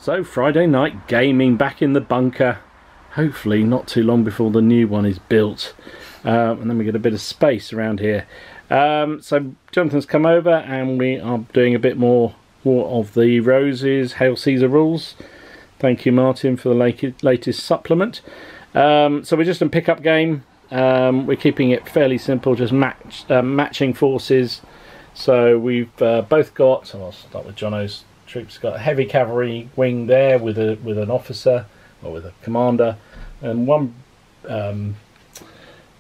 So Friday night gaming back in the bunker, hopefully not too long before the new one is built, and then we get a bit of space around here. So Jonathan's come over and we are doing a bit more of the Roses Hail Caesar rules. Thank you Martin for the latest supplement. So we're just in pick-up game. We're keeping it fairly simple, just matching forces. So we've both got, so I'll start with Jono's troops, got a heavy cavalry wing there with an officer or with a commander, and one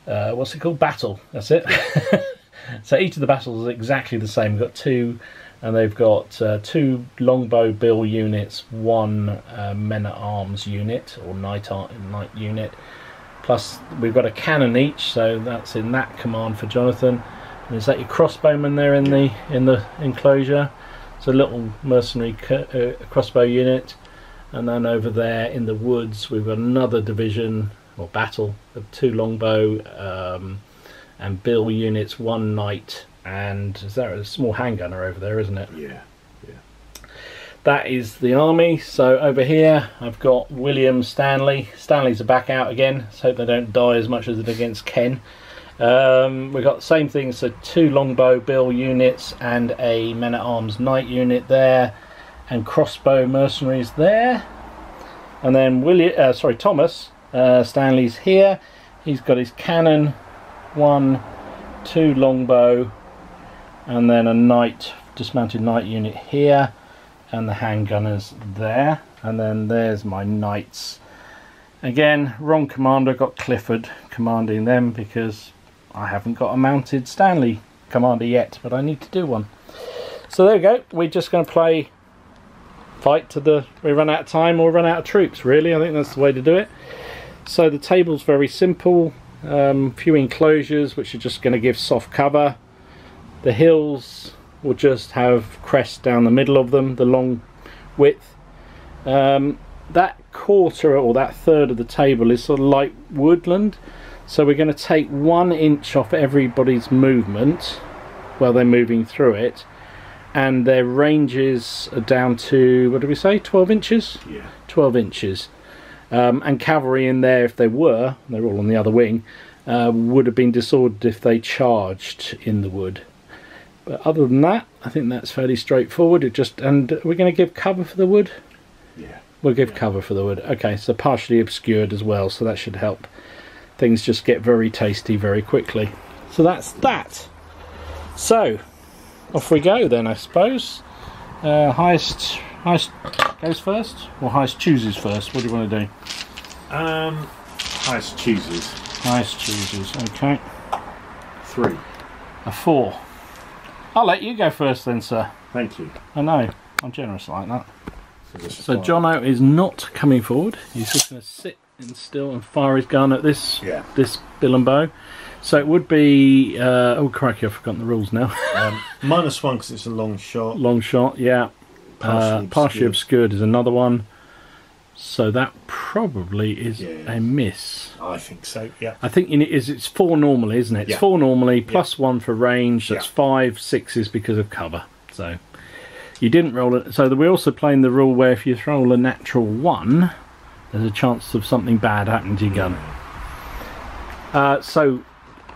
what's it called, battle, that's it. So each of the battles is exactly the same. We've got two, and they've got two longbow bill units, one men-at-arms unit or knight unit, plus we've got a cannon each, so that's in that command for Jonathan. And is that your crossbowman there in the enclosure? So a little mercenary crossbow unit, and then over there in the woods we've got another division or battle of two longbow and bill units, one knight, and is there a small handgunner over there, isn't it? Yeah. That is the army. So over here I've got William Stanley. Stanleys are back out again. Let's hope they don't die as much as they did against Ken. We've got the same thing, so two longbow bill units and a men-at-arms knight unit there, and crossbow mercenaries there. And then Thomas Stanley's here. He's got his cannon, one, two longbow, and then a dismounted knight unit here, and the handgunners there. And then there's my knights. Again, wrong commander, got Clifford commanding them because I haven't got a mounted Stanley commander yet, but I need to do one. So there we go. We're just going to fight to we run out of time or run out of troops, really. I think that's the way to do it. So the table's very simple. Few enclosures which are just going to give soft cover. The hills will just have crests down the middle of them, the long width. That quarter or that third of the table is sort of light woodland. So we're going to take 1 inch off everybody's movement while they're moving through it, and their ranges are down to, what did we say, 12 inches? Yeah. 12 inches. And cavalry in there, if they were, they're all on the other wing, would have been disordered if they charged in the wood. But other than that, I think that's fairly straightforward. And we're going to give cover for the wood? Yeah. We'll give cover for the wood. Okay, so partially obscured as well, so that should help things just get very tasty very quickly. So that's that. So off we go then, I suppose. Highest goes first, or highest chooses first? What do you want to do? Highest chooses. Highest chooses, okay. 3. A 4. I'll let you go first then, sir. Thank you. I know, I'm generous like that. So fine. Jono is not coming forward. He's just going to sit and still and fire his gun at this bill and bow. So it would be oh crikey, I've forgotten the rules now. -1 because it's a long shot. Long shot, yeah. Partially obscured is another one. So that probably is a miss. I think so, yeah. I think it's 4 normally, isn't it? It's 4 normally, plus 1 for range. That's 5 sixes because of cover. So you didn't roll it. So we're also playing the rule where if you roll a natural 1, there's a chance of something bad happening to your gun. So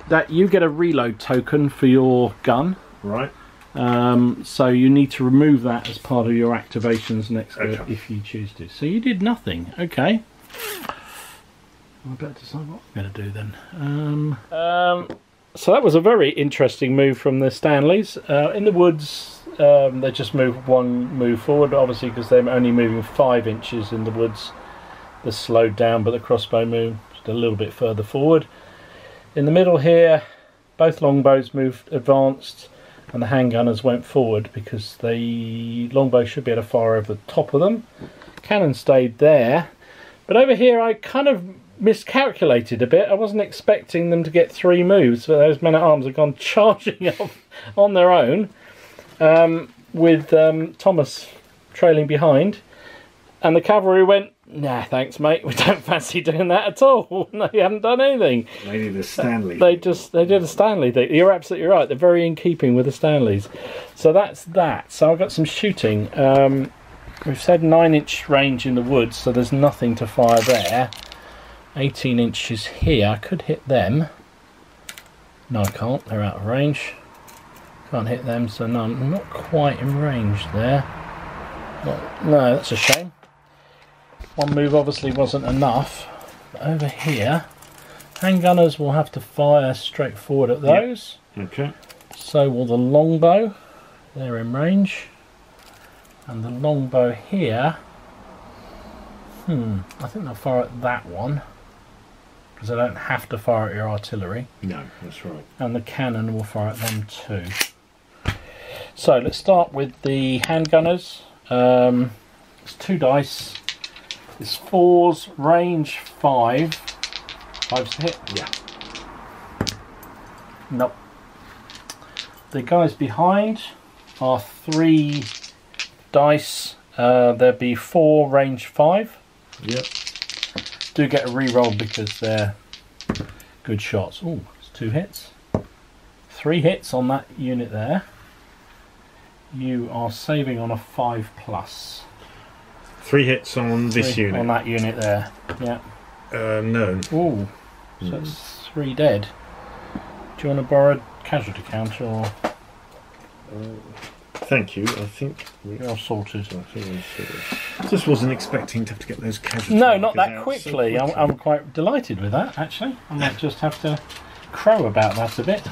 that you get a reload token for your gun. Right. So you need to remove that as part of your activations next go if you choose to. So you did nothing. Okay. I better decide what I'm going to do then. So that was a very interesting move from the Stanleys. In the woods, they just moved 1 move forward, obviously because they're only moving 5 inches in the woods. They're slowed down, but the crossbow moved a little bit further forward. In the middle here, both longbows advanced, and the handgunners went forward because the longbow should be able to fire over the top of them. Cannon stayed there, but over here I kind of miscalculated a bit. I wasn't expecting them to get 3 moves, but those men-at-arms have gone charging up on their own, with Thomas trailing behind, and the cavalry went, nah, thanks mate, we don't fancy doing that at all. No, you haven't done anything. They did a Stanley. They did a Stanley thing. You're absolutely right, they're very in keeping with the Stanleys. So that's that. So I've got some shooting. we've said 9-inch range in the woods, so there's nothing to fire there. 18 inches here, I could hit them. No, I can't, they're out of range. Can't hit them, so no, I'm not quite in range there. No, that's a shame. One move obviously wasn't enough. But over here, handgunners will have to fire straight forward at those. Yep. Okay. So will the longbow. They're in range. And the longbow here, I think they'll fire at that one. Because they don't have to fire at your artillery. No, that's right. And the cannon will fire at them too. So let's start with the handgunners. It's 2 dice. It's 4s, range 5. 5's to hit? Yeah. Nope. The guys behind are 3 dice. There'll be 4, range 5. Yep. Do get a reroll because they're good shots. Oh, it's 2 hits. 3 hits on that unit there. You are saving on a 5+. 3 hits on this unit. On that unit there. Yeah. No. Ooh. So it's 3 dead. Do you want to borrow a casualty counter or? Thank you. I think You're sorted. I think we're sorted. Just wasn't expecting to have to get those casualties. No, not that out quickly. so I'm quite delighted with that, actually. I might just have to crow about that a bit.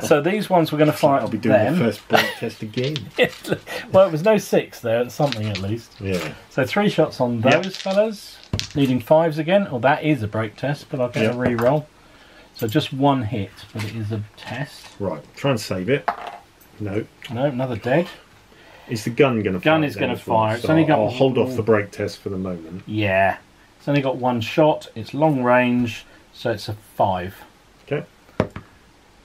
So these ones we're going to fire. I'll be doing them. the first break test again. Well, it was no 6 there. It's something at least. Yeah. So 3 shots on those fellas. Needing 5s again. Oh, that is a break test, but I'll get a re-roll. So just 1 hit, but it is a test. Right. Try and save it. No. No, another dead. Is the gun going to fire? Gun is going to fire. It's only got. I'll hold off the break test for the moment. Yeah. It's only got 1 shot. It's long range, so it's a 5. Okay.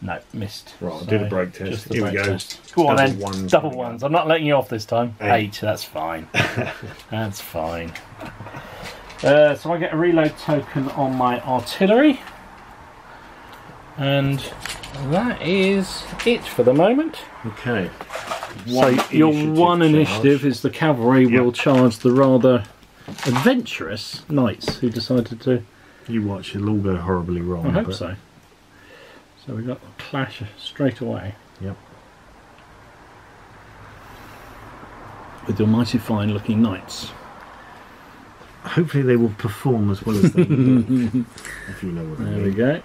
No, missed. Right, I'll So do the break test. just the Here we break go. test. Go on then. Ones Double coming ones. up. I'm not letting you off this time. 8. 8. That's fine. That's fine. So I get a reload token on my artillery. And that is it for the moment. Okay. So your one initiative is the cavalry will charge the rather adventurous knights who decided to. You watch, it'll all go horribly wrong. I hope so. So we got a clash straight away. Yep. With your mighty fine looking knights. Hopefully they will perform as well as they do. If you know what I mean. There we go.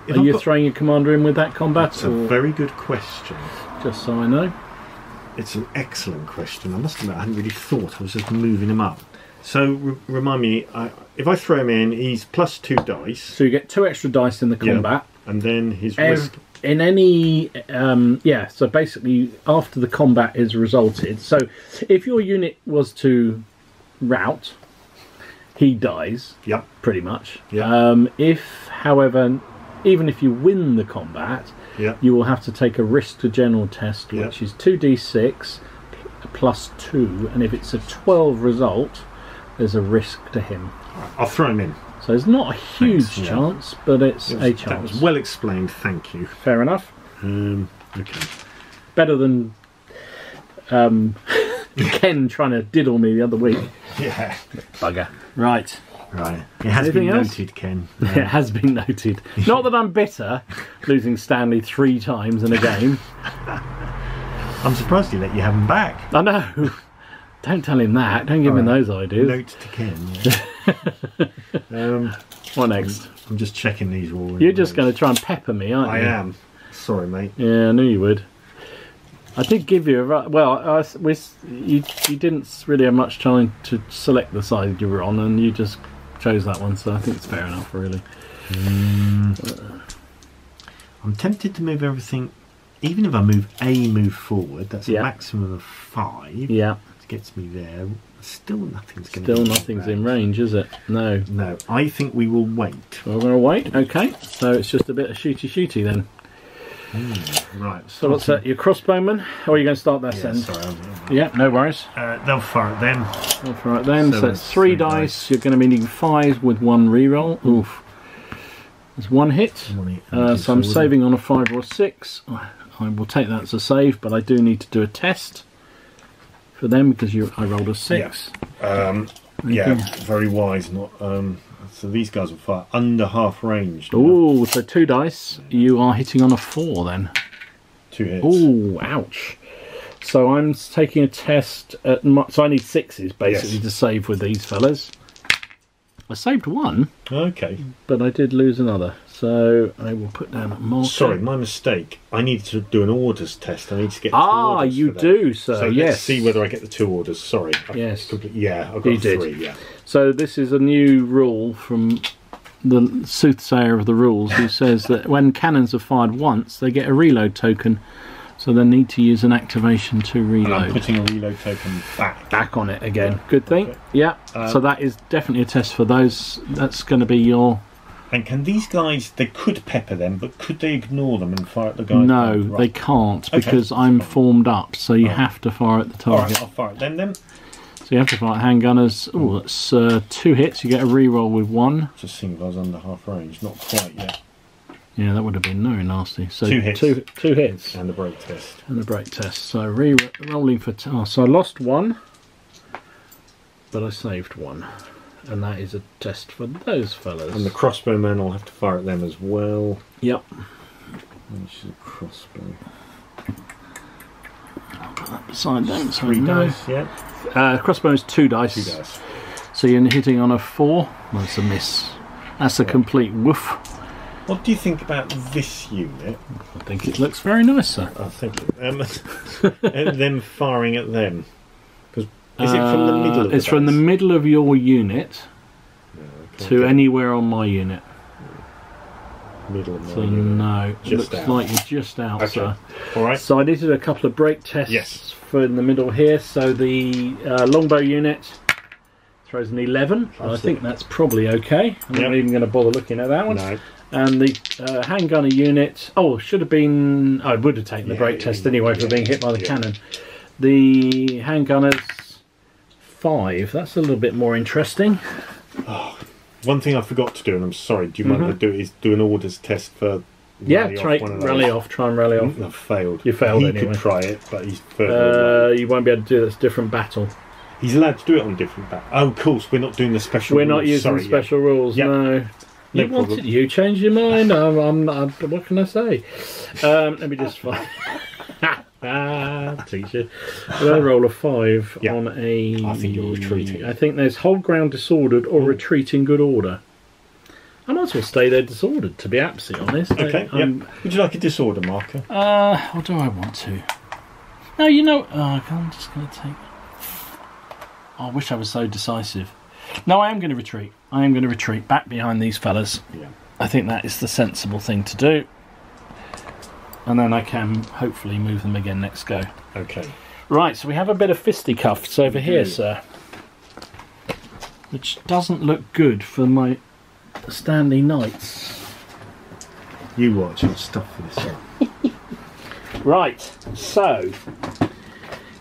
If Are you got... throwing your commander in with that combat? That's a very good question. Just so I know. It's an excellent question. I must admit, I hadn't really thought. I was just moving him up. So, remind me, if I throw him in, he's +2 dice. So you get 2 extra dice in the combat. And then his risk... In any... so basically, after the combat is resulted, so if your unit was to rout, he dies. Yep. Pretty much. Yep. If, however, even if you win the combat, yep. you will have to take a risk to general test, which is 2d6 +2, and if it's a 12 result, there's a risk to him. I'll throw him in. So it's not a huge chance, but it's a chance. That was well explained, thank you. Fair enough. Okay. Better than Ken trying to diddle me the other week. Yeah. Bugger. Right. Right. It has Anything been else? noted, Ken. It has been noted. Not that I'm bitter, losing Stanley 3 times in a game. I'm surprised he let you have him back. I know. Don't tell him that. Don't give him those ideas. Note to Ken. Yeah. What next? I'm just checking these all. You're just going to try and pepper me, aren't you? I am. Sorry, mate. Yeah, I knew you would. I did give you a... Well, you didn't really have much time to select the side you were on, and you just chose that one, so I think it's fair enough, really. I'm tempted to move everything... Even if I move a move forward, that's a maximum of 5. Yeah. It gets me there. Still nothing's going to nothing's in range, is it? No. No. I think we will wait. We're going to wait. Okay. So it's just a bit of shooty then. Right. So what's that? Your crossbowman? Or are you going to start that end? Sorry. Yeah. No worries. They'll fire it then. They'll fire it then. So it's 3 dice. You're going to be needing 5 with 1 reroll. Oof. There's 1 hit. So I'm saving on a 5 or a 6. I will take that as a save, but I do need to do a test. for them because I rolled a 6. Yeah, very wise. Not so these guys will fire under half range. Oh, so 2 dice. You are hitting on a 4 then. 2 hits. Oh, ouch. So I'm taking a test at so I need 6s basically to save with these fellas. I saved 1. Okay. But I did lose another. So I will put down a marker. Sorry, my mistake. I need to do an orders test. I need to get 2 orders. You do, sir. So yes. let's see whether I get the 2 orders. Sorry. Yes. Yeah, I've got 3. Yeah. So this is a new rule from the soothsayer of the rules, who says that when cannons are fired once, they get a reload token. So they need to use an activation to reload. And I'm putting a reload token back on it again. Yeah. Good thing. Okay. Yeah. So that is definitely a test for those. That's going to be your... And can these guys, they could pepper them, but could they ignore them and fire at the guy? No, they can't, because I'm formed up, so you have to fire at the target. Alright, I'll fire at them then. So you have to fire at handgunners. Oh, that's 2 hits. You get a reroll with 1. Just seeing if I was under half range. Not quite yet. Yeah, that would have been very nasty. So 2 hits. 2 hits. And the break test. And the break test. So re-rolling for... so I lost 1, but I saved 1. And that is a test for those fellas. And the crossbowmen, I'll have to fire at them as well. Yep. Which is a crossbow. I'll put that beside them. So 3 dice, yeah. Crossbow is 2 dice. 2 dice. So you're hitting on a 4. Well, that's a miss. That's a complete woof. What do you think about this unit? I think it looks very nice, sir. I think and them firing at them. Is it from the middle of the It's from the middle of your unit to anywhere on my unit. Middle of my so unit. No, it looks out. like you're just out, sir. Alright. So I did a couple of break tests for in the middle here. So the longbow unit throws an 11. I think that's probably okay. I'm not even going to bother looking at that one. No. And the handgunner unit, should have been... I would have taken the break test anyway for being hit by the cannon. The handgunners... 5. That's a little bit more interesting. One thing I forgot to do, and I'm sorry, do you mind if I do it, is do an orders test for try and rally off. I've failed. You failed he anyway. Could try it, but he's further away. You won't be able to do this different battle. He's allowed to do it on different battle. Oh, of course, we're not doing the special rules. We're not using special rules, no. You changed your mind. What can I say? Let me just find... teacher. I roll a 5 on a... I think you're retreating. I think there's hold ground disordered or retreat in good order. I might as well stay there disordered, to be absolutely honest. Okay, Would you like a disorder marker? Or do I want to? No, you know... I'm just going to take... I wish I was so decisive. No, I am going to retreat. I am going to retreat back behind these fellas. Yeah. I think that is the sensible thing to do. And then I can hopefully move them again next go. Okay. Right, so we have a bit of fisticuffs over here, sir. Which doesn't look good for my Stanley Knights. You watch, I'll stuff for this. Right, so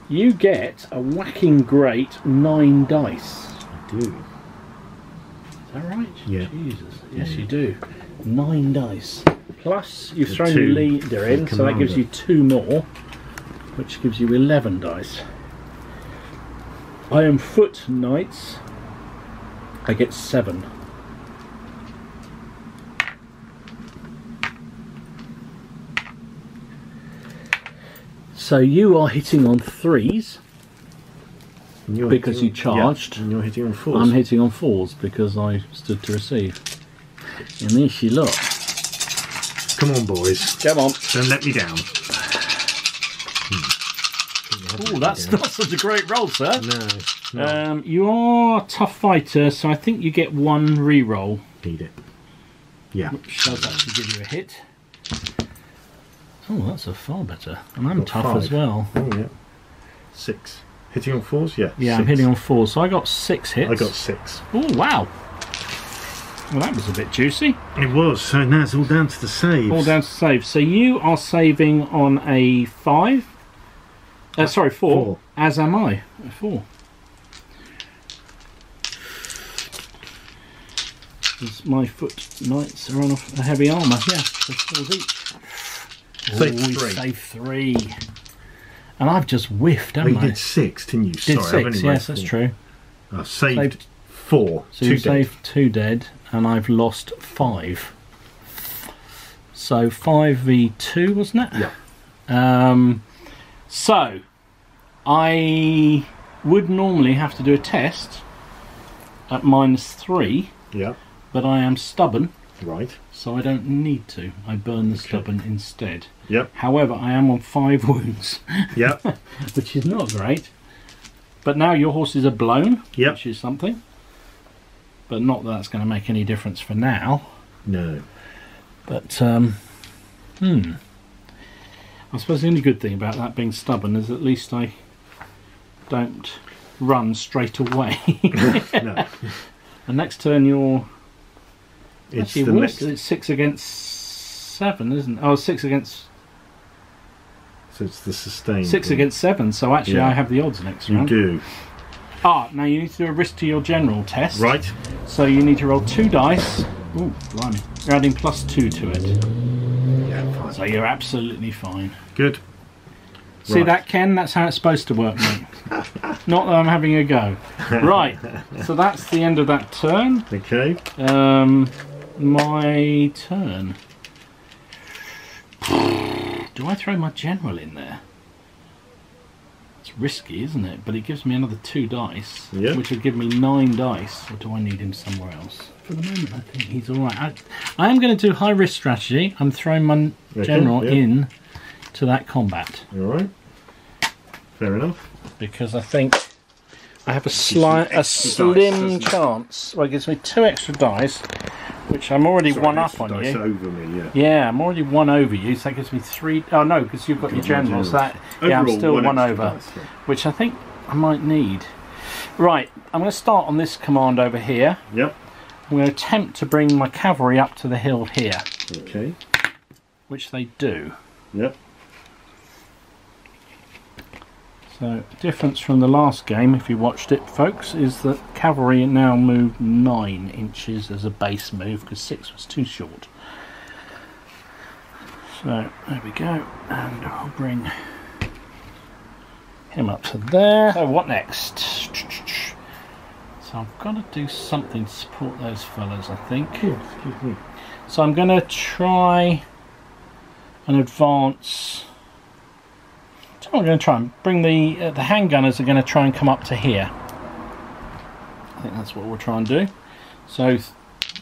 you get a whacking great 9 dice. I do. Is that right? Yeah. Jesus, yes you do. 9 dice. Plus, you've thrown your leader in, so that gives you 2 more, which gives you 11 dice. I am foot knights. I get 7. So you are hitting on 3s because you charged. And you're hitting on 4s. I'm hitting on 4s because I stood to receive. And there she look. Come on, boys. Come on. Don't let me down. Oh, that's not such a great roll, sir. No. You are a tough fighter, so I think you get 1 re-roll. Need it. Yeah. Which does actually give you a hit. Oh, that's a far better. And I'm tough 5 as well. Oh, yeah. 6. Hitting on 4s? Yeah. Yeah, 6. I'm hitting on 4s, so I got 6 hits. I got 6. Oh, wow. Well, that was a bit juicy. It was, so now it's all down to the saves. All down to saves. So you are saving on a 5. Sorry, 4. As am I. A 4. My foot knights are on a heavy armour. Yeah, so 4s each. Save 3. Save 3. And I've just whiffed, haven't You I? did 6, didn't you? Did Sorry, I've 6, only yes, rolled that's 4. true. I've saved 4. So you saved 2 dead, and I've lost 5. So 5v2, wasn't it? Yeah. So I would normally have to do a test at -3. Yeah. But I am stubborn. Right. So I don't need to. I burn the stubborn instead. Yep. However, I am on 5 wounds. Yep. Which is not great. But now your horses are blown, Yep. which is something. But not that that's going to make any difference for now. No. But, I suppose the only good thing about that being stubborn is at least I don't run straight away. No. And next turn you're... It's actually the worse. next... It's 6 against 7, isn't it? Oh, 6 against... So it's the sustained 6 one. against 7, so actually Yeah. I have the odds next You round. do. Ah, now you need to do a risk to your general test. Right. So you need to roll 2 dice. Ooh, blimey. You're adding +2 to it. Yeah, fine. So you're absolutely fine. Good. See Right. that, Ken? That's how it's supposed to work, mate. Not that I'm having a go. Right. So that's the end of that turn. Okay. My turn. Do I throw my general in there? It's risky, isn't it? But it gives me another 2 dice, Yeah. which would give me 9 dice. Or do I need him somewhere else? For the moment, I think he's all right. I am going to do high risk strategy. I'm throwing my general in to that combat. All right. Fair enough. Because I think I have a slim chance. Well, it gives me 2 extra dice, which I'm already one up on Dice you. over me, yeah. Yeah, I'm already 1 over you, so that gives me 3. Oh no, because you've got your general. So that, yeah, I'm Overall, still 1 extra over, dice, yeah. which I think I might need. Right, I'm going to start on this command over here. Yep. I'm going to attempt to bring my cavalry up to the hill here, Okay. which they do. Yep. So, difference from the last game, if you watched it, folks, is that cavalry now move 9 inches as a base move because 6 was too short. So, there we go, and I'll bring him up to there. So, what next? So, I've got to do something to support those fellas, I think. Excuse me. So, I'm going to try and advance. I'm going to try and bring the handgunners are going to try and come up to here. I think that's what we'll try and do. So,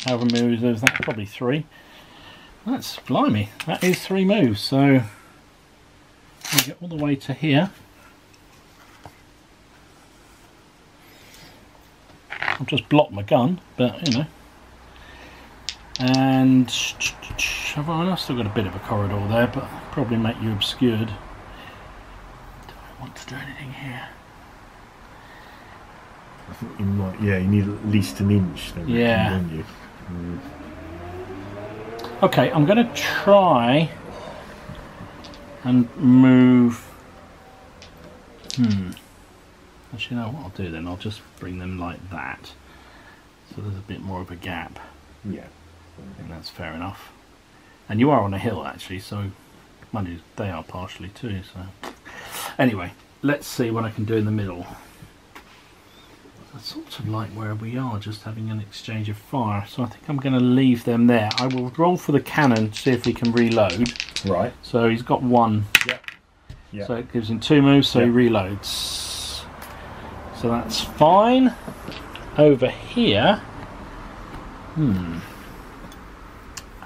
however many moves, that's probably 3. That's blimey. That is 3 moves. So, we get all the way to here. I've just blocked my gun, but you know. And I've still got a bit of a corridor there, but probably make you obscured. Want to do anything here? I think you might. Yeah, you need at least an inch. Then, yeah. Don't you? Okay, I'm going to try and move. Actually, you know what I'll do then? I'll just bring them like that, so there's a bit more of a gap. Yeah. I think that's fair enough. And you are on a hill actually, so mind you, they are partially too. So. Anyway, let's see what I can do in the middle. It's sort of like where we are, just having an exchange of fire. So I think I'm going to leave them there. I will roll for the cannon, see if he can reload. Right. So he's got 1. Yep. Yep. So it gives him 2 moves, so he reloads. So that's fine. Over here... I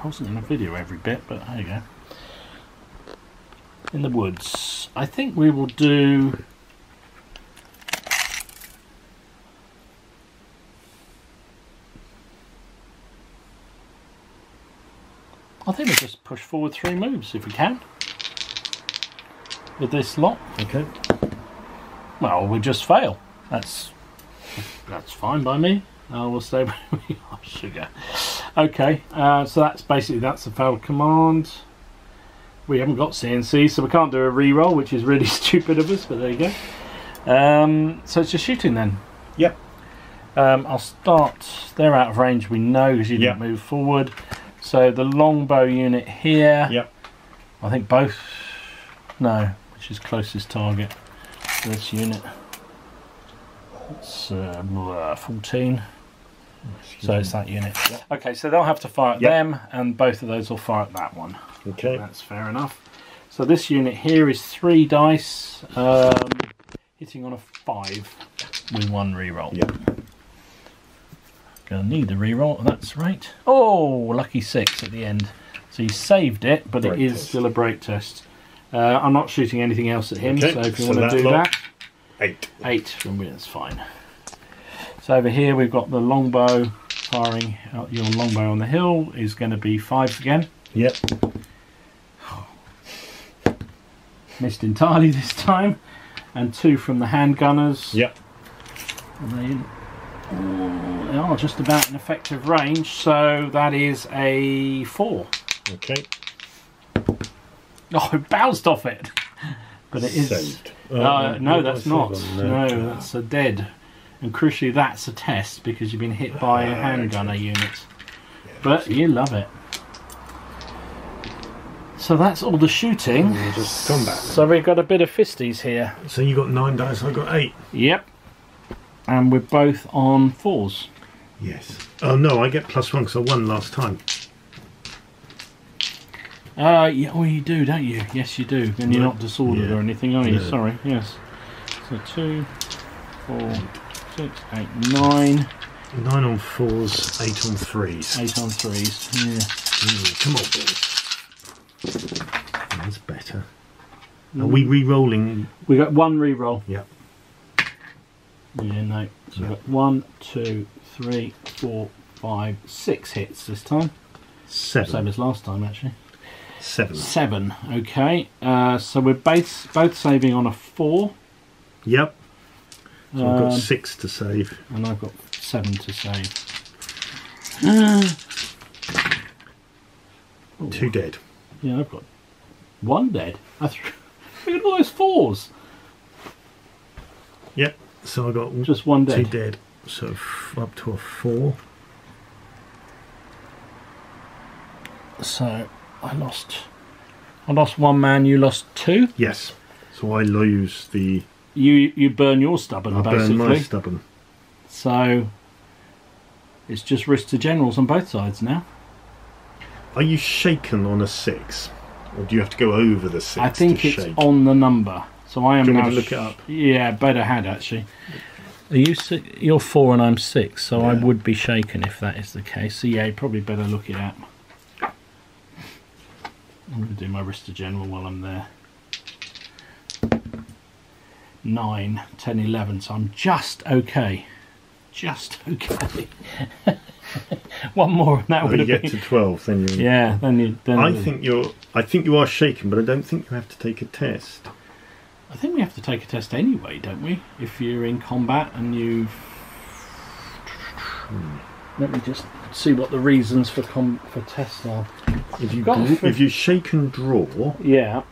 wasn't in the video every bit, but there you go. In the woods. I think we will do... I think we'll just push forward 3 moves if we can. With this lot. Okay. Well, we'll just fail. That's fine by me. We'll stay where we are. Sugar. Okay, so that's a failed command. We haven't got CNC, so we can't do a reroll, which is really stupid of us, but there you go. So it's just shooting then. Yep. I'll start. They're out of range, we know, because you didn't move forward. So the longbow unit here. Yep. I think both. No, which is closest target to this unit. It's 14. So it's that unit. Yep. Okay, so they'll have to fire at them, and both of those will fire at that one. Okay. That's fair enough. So this unit here is 3 dice, hitting on a 5 with 1 reroll. Yep. Gonna need the reroll at that rate. Oh, lucky 6 at the end. So he saved it, but it is still a break test. I'm not shooting anything else at him, so if you want to do that. 8. 8, that's fine. So over here we've got the longbow firing out. Your longbow on the hill is going to be 5s again. Yep. Missed entirely this time. And 2 from the handgunners. Yep. And they are just about in effective range, so that is a 4. Okay. Oh, it bounced off it. But it is... Saved. No, that's not. No, that's a dead. And crucially, that's a test because you've been hit by a handgunner unit. But you love it. So that's all the shooting. Just combat. So we've got a bit of fisties here. So you got 9 dice, I got 8. Yep. And we're both on 4s. Yes. Oh no, I get +1 because I won last time. Yeah, well you do, don't you? Yes, you do. And you're not disordered or anything, are you? No. Sorry, yes. So 2, 4, 6, 8, 9. 9 on 4s, 8 on 3s. 8 on 3s, yeah. Come on, boy. That's better. Are we re-rolling? We got 1 re-roll. Yep. Yeah, no. So we've got 1, 2, 3, 4, 5, 6 hits this time. 7. Same as last time, actually. 7. 7, okay. So we're both saving on a 4. Yep. So I've got 6 to save. And I've got 7 to save. 2 dead. Yeah, I've got 1 dead. Look at all those 4s. Yep. So I got just 1 dead. 2 dead. So up to a 4. So I lost 1 man. You lost 2. Yes. So I lose the. You burn your stubborn, basically. Burn my stubborn. So it's just risk to generals on both sides now. Are you shaken on a 6, or do you have to go over the 6? I think to it's shake? on the number. So I am Do you now. want me to look it up? Yeah, better had actually. Are you 6? You're 4 and I'm 6, so I would be shaken if that is the case. So yeah, you probably better look it up. I'm going to do my risk to general while I'm there. 9, 10, 11, so I'm just okay. Just okay. 1 more and that would have been. been... You get to 12, then you. Yeah, then you. Then I think you are shaken, but I don't think you have to take a test. I think we have to take a test anyway, don't we? If you're in combat and you've... Let me just see what the reasons for tests are. If you shake and draw... Yeah.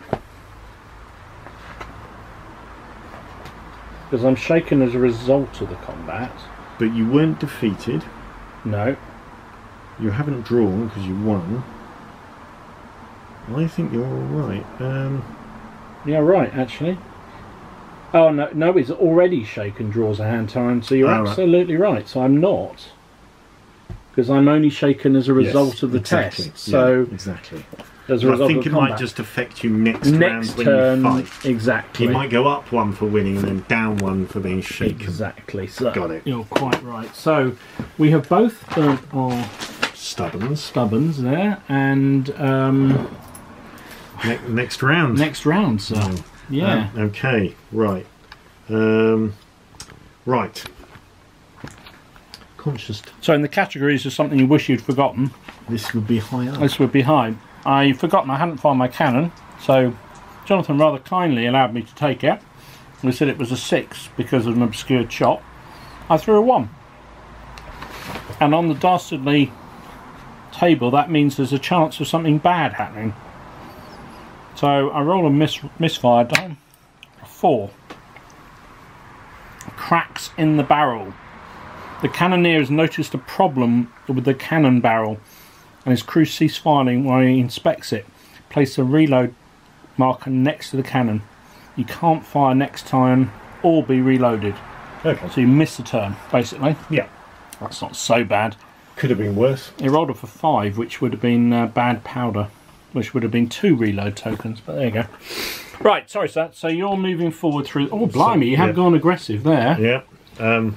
Because I'm shaken as a result of the combat. But you weren't defeated. No. You haven't drawn because you won. I think you're alright. Yeah, right, actually. Oh, no, he's already shaken, draws a hand time, so you're absolutely right. So I'm not. Because I'm only shaken as a result of the test. So exactly. As a result I think of it might just affect you next round when turn, you fight. Exactly. You might go up 1 for winning and then down 1 for being shaken. Exactly. So got it. You're quite right. So we have both burnt our stubborns there, and next round. Next round, sir. Yeah. Okay. Right. Right. Conscious. So in the categories of something you wish you'd forgotten, this would be high up. This would be high. I've forgotten I hadn't fired my cannon, so Jonathan rather kindly allowed me to take it. We said it was a 6 because of an obscured shot. I threw a 1. And on the dastardly table, that means there's a chance of something bad happening. So I roll a misfire die. 4. Cracks in the barrel. The cannoneer has noticed a problem with the cannon barrel, and his crew cease firing while he inspects it. Place a reload marker next to the cannon. you can't fire next turn or be reloaded. Okay. So you miss a turn, basically. Yeah. That's not so bad. Could have been worse. He rolled off a 5, which would have been bad powder, which would have been 2 reload tokens, but there you go. Right, sorry, sir. So you're moving forward through... Oh, blimey, you have gone aggressive there. Yeah.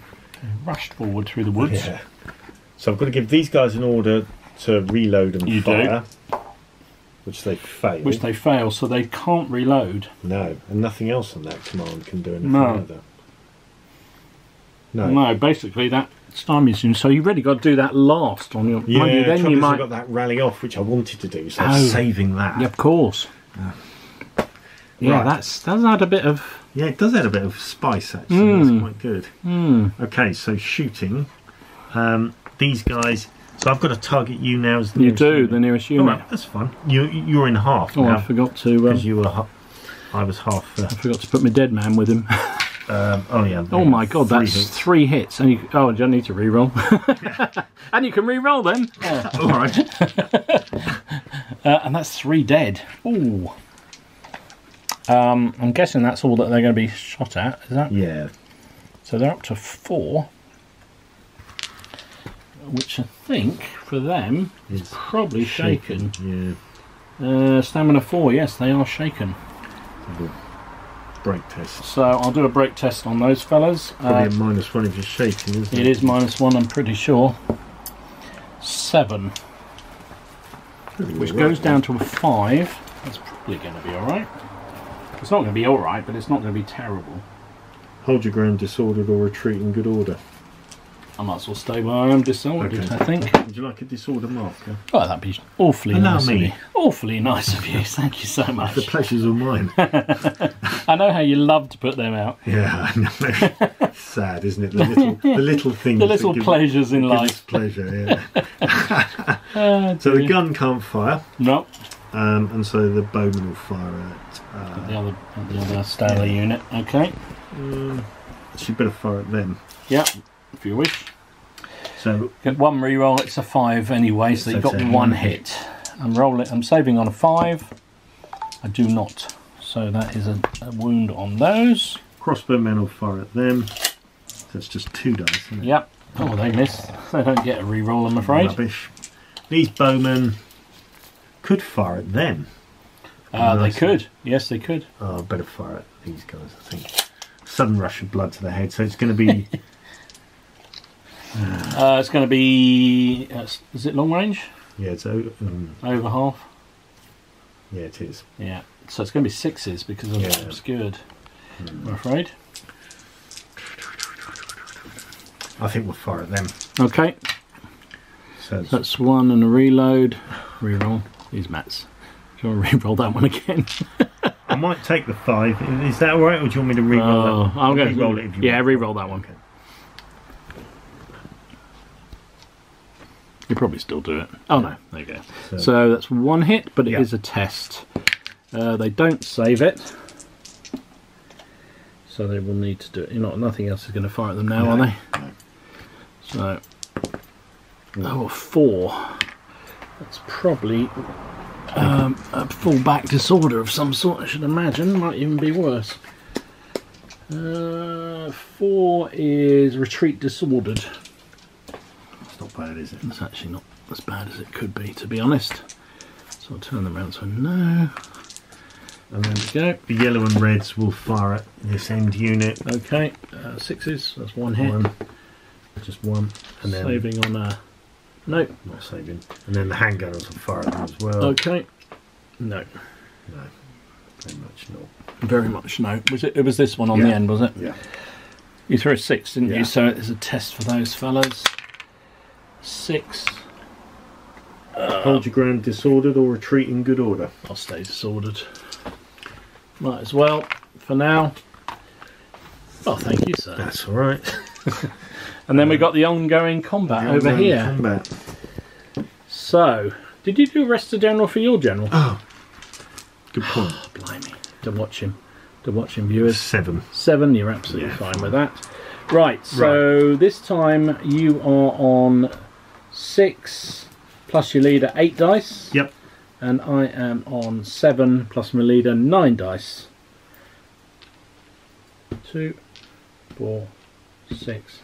Rushed forward through the woods. Yeah. So I've got to give these guys an order to reload and fire. Which they fail. Which they fail, so they can't reload. No, and nothing else on that command can do anything either. No, basically that stymies you. So you've really got to do that last on your... Yeah, then you might... I've got that rally off, which I wanted to do, so I'm saving that. Yeah, of course. Yeah, does add a bit of... Yeah, it does add a bit of spice, actually. That's quite good. Okay, so shooting. These guys... So I've got to target you now as the nearest unit. The nearest unit. Right, that's fine. You're in half now. I forgot to... Because you were... I was half... I forgot to put my dead man with him. Oh yeah. Oh my god, that's 3 hits. And you... Oh, I don't need to re-roll. And you can re-roll then. All right. And that's 3 dead. Ooh. I'm guessing that's all that they're going to be shot at, is that? Yeah. So they're up to 4. Which I think, for them, is probably shaken. Yeah. Stamina 4, yes, they are shaken. Break test. So I'll do a break test on those fellas. Probably a -1 if you're shaking, isn't it? It is -1, I'm pretty sure. 7. Which goes down to a 5. That's probably going to be alright. It's not going to be alright, but it's not going to be terrible. Hold your ground disordered or retreat in good order. I might as well stay where I am disordered, Okay. I think. Would you like a disorder marker? Oh, that'd be awfully nice of you. Awfully nice of you, thank you so much. The pleasure's all mine. I know how you love to put them out. Yeah, I know. Sad, isn't it? The little things. The little pleasures in life. Pleasure, yeah. So the gun can't fire. No. And so the bowman will fire at the other Stanley unit. Okay. So you better fire at them. Yeah, if you wish. So get 1 reroll. It's a 5 anyway, so you've got 1 hit. I'm saving on a 5. I do not. So that is a wound on those. Crossbowmen will fire at them. So it's just 2 dice, isn't it? Yep. Oh, they miss. They don't get a reroll, I'm afraid. Rubbish. These bowmen could fire at them. They could. Yes, they could. Oh, better fire at these guys, I think. Sudden rush of blood to the head. So it's going to be... it's going to be... is it long range? Yeah, it's over half. Yeah, it is. Yeah. So it's going to be 6s because of obscured, I'm afraid. I think we'll fire at them. Okay. So that's 1 and a reload. Reroll. These mats. Do you want to reroll that one again? I might take the 5. Is that alright, or do you want me to reroll that one? I'll go. Reroll it if you want. Reroll that one. Okay. You probably still do it. Oh no, there you go. So that's 1 hit, but it is a test. They don't save it, so they will need to do it. Nothing else is going to fire at them now, are they? No. So, a 4. That's probably a full back disorder of some sort, I should imagine. Might even be worse. 4 is retreat disordered. Not bad, is it? It's actually not as bad as it could be, to be honest. So I'll turn them around so no. And there we go. The yellow and reds will fire at this end unit. Okay, 6s, that's 1 hit. Just 1. And then saving on a... Nope. Not saving. And then the handgunners will fire at them as well. Okay. No. No. Very much no. Very much no. It was this one on the end, was it? Yeah. You threw a 6, didn't you? So it is a test for those fellas. 6. Hold your ground disordered or retreat in good order. I'll stay disordered. Might as well, for now. Oh, thank you, sir. That's alright. And then we've got the ongoing combat over here. Combat. So, did you do rest of general for your general? Oh, good point. Oh, blimey. To watch him, viewers. 7. 7, you're absolutely fine with that. Right, so this time you are on 6 plus your leader 8 dice. Yep. And I am on 7 plus my leader 9 dice. 2, 4, 6,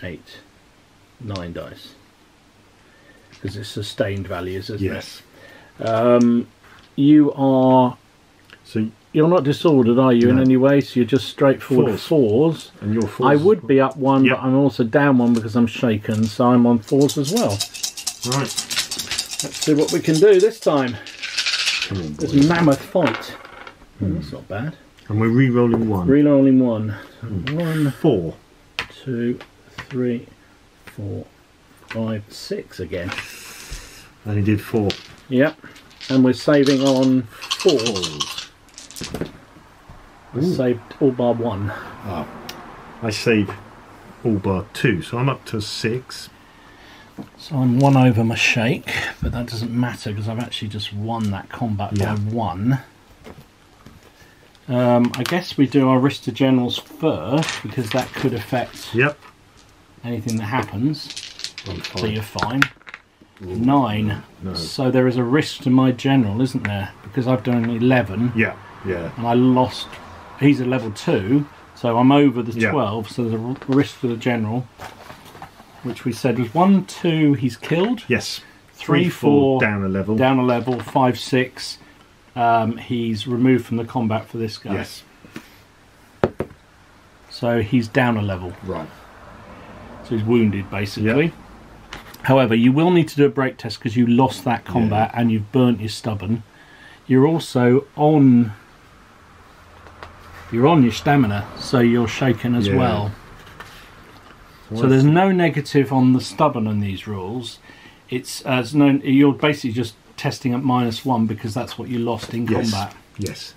8, 9 dice. Because it's sustained values, isn't yes. it? You are... So you're not disordered, are you, No. in any way? So you're just straightforward fours. And your fours. I would be up 1, Yep. but I'm also down 1 because I'm shaken, so I'm on 4s as well. Right. Let's see what we can do this time. Come on, This boys. mammoth fight. Oh, that's not bad. And we're re-rolling 1. Re-rolling 1. 1, 4. 2, 3, 4, 5, 6 again. And he did 4. Yep. And we're saving on 4s. We saved all bar 1. Oh. I saved all bar 2, so I'm up to 6. So I'm 1 over my shake, but that doesn't matter because I've actually just won that combat by 1. I guess we do our risk to generals first because that could affect anything that happens. So you're fine. Ooh, 9. No. So there is a risk to my general, isn't there? Because I've done 11. Yeah. And I lost. He's a level 2, so I'm over the 12. So there's a risk to the general, which we said was 1, 2. He's killed. Yes. 3, 4 down a level. Down a level. 5, 6. He's removed from the combat for this guy. Yes. So he's down a level. Right. So he's wounded, basically. However, you will need to do a break test because you lost that combat and you've burnt your stubborn. You're also on... You're on your stamina, so you're shaken as well. So there's no negative on the stubborn in these rules. It's you're basically just testing at -1 because that's what you lost in combat. Yes.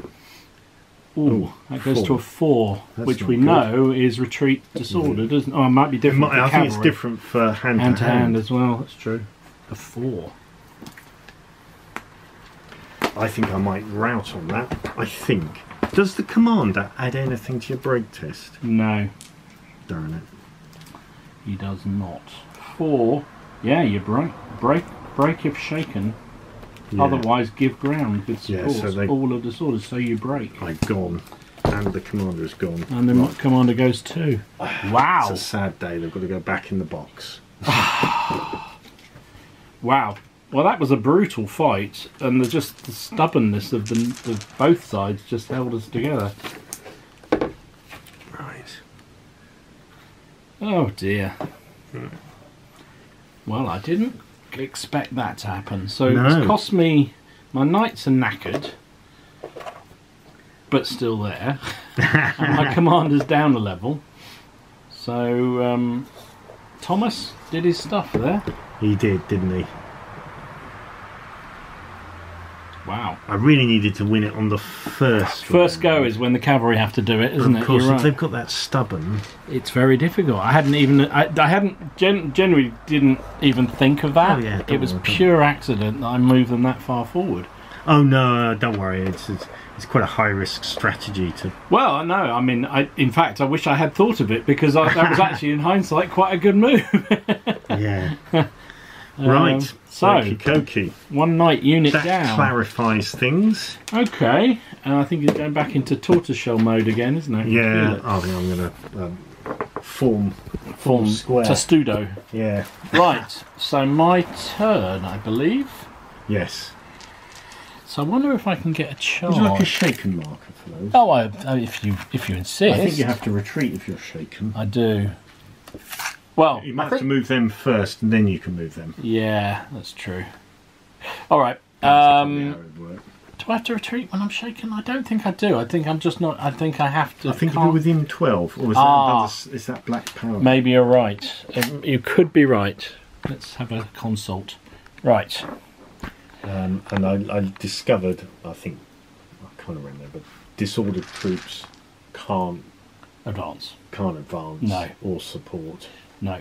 Ooh, that goes 4. to a 4, That's which not we good. know is retreat disorder, doesn't it? Oh, it might be different for I think it's cavalry. different for hand to hand as well, that's true. A 4. I think I might rout on that. I think. Does the commander add anything to your break test? No, Darn it. he does not. 4. Yeah, you break if shaken. Yeah. Otherwise, give ground with Yeah, support. so All of disorders, so you break. I've gone. And the commander's gone. And the commander goes too. Wow. It's a sad day. They've got to go back in the box. Wow. Well, that was a brutal fight, and the stubbornness of both sides just held us together. Right. Oh dear. Well, I didn't expect that to happen. So it's cost me... My knights are knackered, but still there. And my commander's down a level. So Thomas did his stuff there. He did, didn't he? Wow. I really needed to win it on the first go is when the cavalry have to do it, isn't it? Of course, You're if right. they've got that stubborn. It's very difficult. I generally didn't even think of that. Oh, yeah, it was pure accident that I moved them that far forward. Oh no, don't worry. It's quite a high risk strategy to. Well, no, I mean, in fact, I wish I had thought of it because that was actually, in hindsight, quite a good move. Yeah. Right. So, Okie-dokie. 1 knight unit That down. clarifies things. Okay, and I think it's going back into tortoiseshell mode again, isn't it? Yeah. I think I'm going to form square. Testudo. Yeah. Right. So my turn, I believe. Yes. So I wonder if I can get a charge. Would you like a shaken marker for those? Oh, if you insist. I think you have to retreat if you're shaken. I do. Well, You might have to move them first, and then you can move them. Yeah, that's true. All right. That's probably how it would work. Do I have to retreat when I'm shaken? I don't think I do. I think I'm just not. I think I have to. I think if you're within 12, or is that black power? Maybe you're right. You could be right. Let's have a consult. Right. And I discovered, I think, I can't remember, but disordered troops can't Advance. advance or support. No.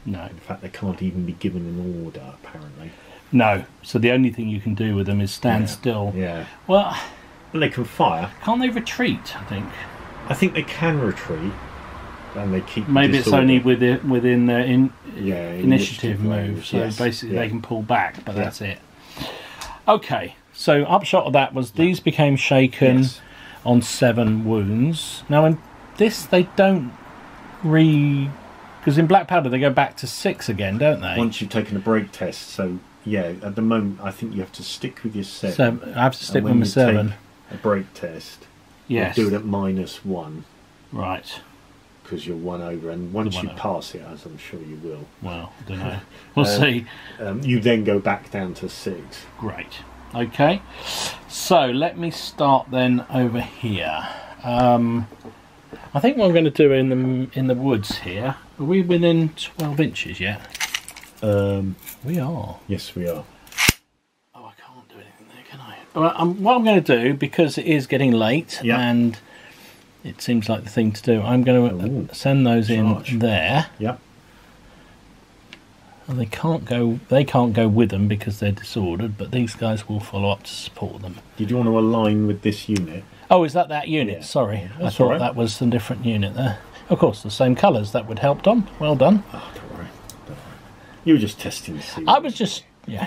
No. In fact, they can't even be given an order, apparently. No. So the only thing you can do with them is stand still. Yeah. Well, But they can fire. can't they retreat? I think they can retreat, and they keep. maybe it's only within their initiative initiative move. So basically, they can pull back, but that's it. Okay. So upshot of that was these became shaken. Yes. on 7 wounds. Now in this they don't because in Black Powder they go back to 6 again, don't they? Once you've taken a break test, so yeah, at the moment I think you have to stick with your 7. So I have to stick with my 7. A break test. Yes. You do it at -1. Right. Because you're 1 over, and once you pass it, as I'm sure you will. Well, I don't know. We'll see. You then go back down to 6. Great. Okay. So let me start then over here. I think what I'm going to do in the woods here. Are we within 12 inches yet? We are. Yes, we are. Oh, I can't do anything there, can I? Well, what I'm going to do, because it is getting late and it seems like the thing to do, I'm going to send those in there. Yep. And they can't go with them because they're disordered, but these guys will follow up to support them. Did you want to align with this unit? Oh, is that unit? Yeah. Sorry, I thought that was a different unit there. Of course, the same colours. That would help, Dom. Well done. Oh, don't worry. Don't worry. You were just testing to see. I was just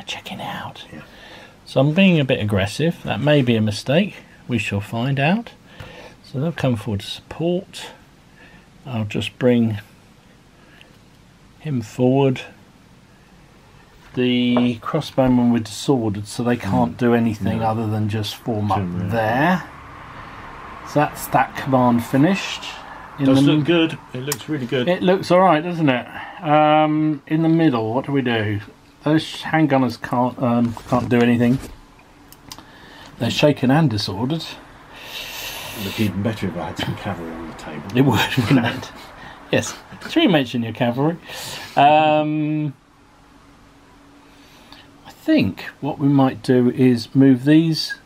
checking out. Yeah. So I'm being a bit aggressive. That may be a mistake. We shall find out. So they'll come forward to support. I'll just bring him forward. The crossbowmen were disordered, so they can't do anything other than just form up there. So that's that command finished. It does look good. It looks really good. It looks alright, doesn't it? In the middle, what do we do? Those handgunners can't do anything. They're shaken and disordered. It would look even better if I had some cavalry on the table. It would, wouldn't it? Yes. Should we mention your cavalry? I think what we might do is move these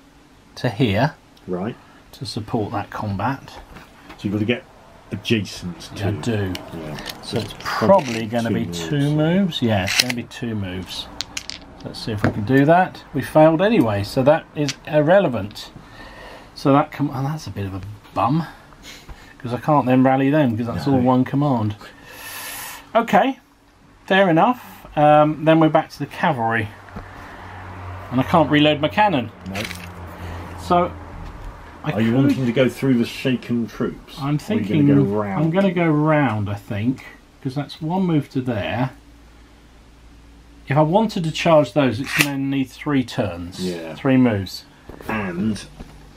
to here. Right. To support that combat. So you've got to get adjacent to. I do. Yeah. So it's probably going to be 2 moves. Yeah, it's going to be 2 moves. Let's see if we can do that. We failed anyway, so that is irrelevant. So that that's a bit of a bum, because I can't then rally them because that's all one command. Okay, fair enough. Then we're back to the cavalry, and I can't reload my cannon. No. So. Are you wanting to go through the shaken troops? I'm thinking going to go round? I'm going to go round, I think, because that's 1 move to there. If I wanted to charge those, it's going to need 3 turns. Yeah. 3 moves. And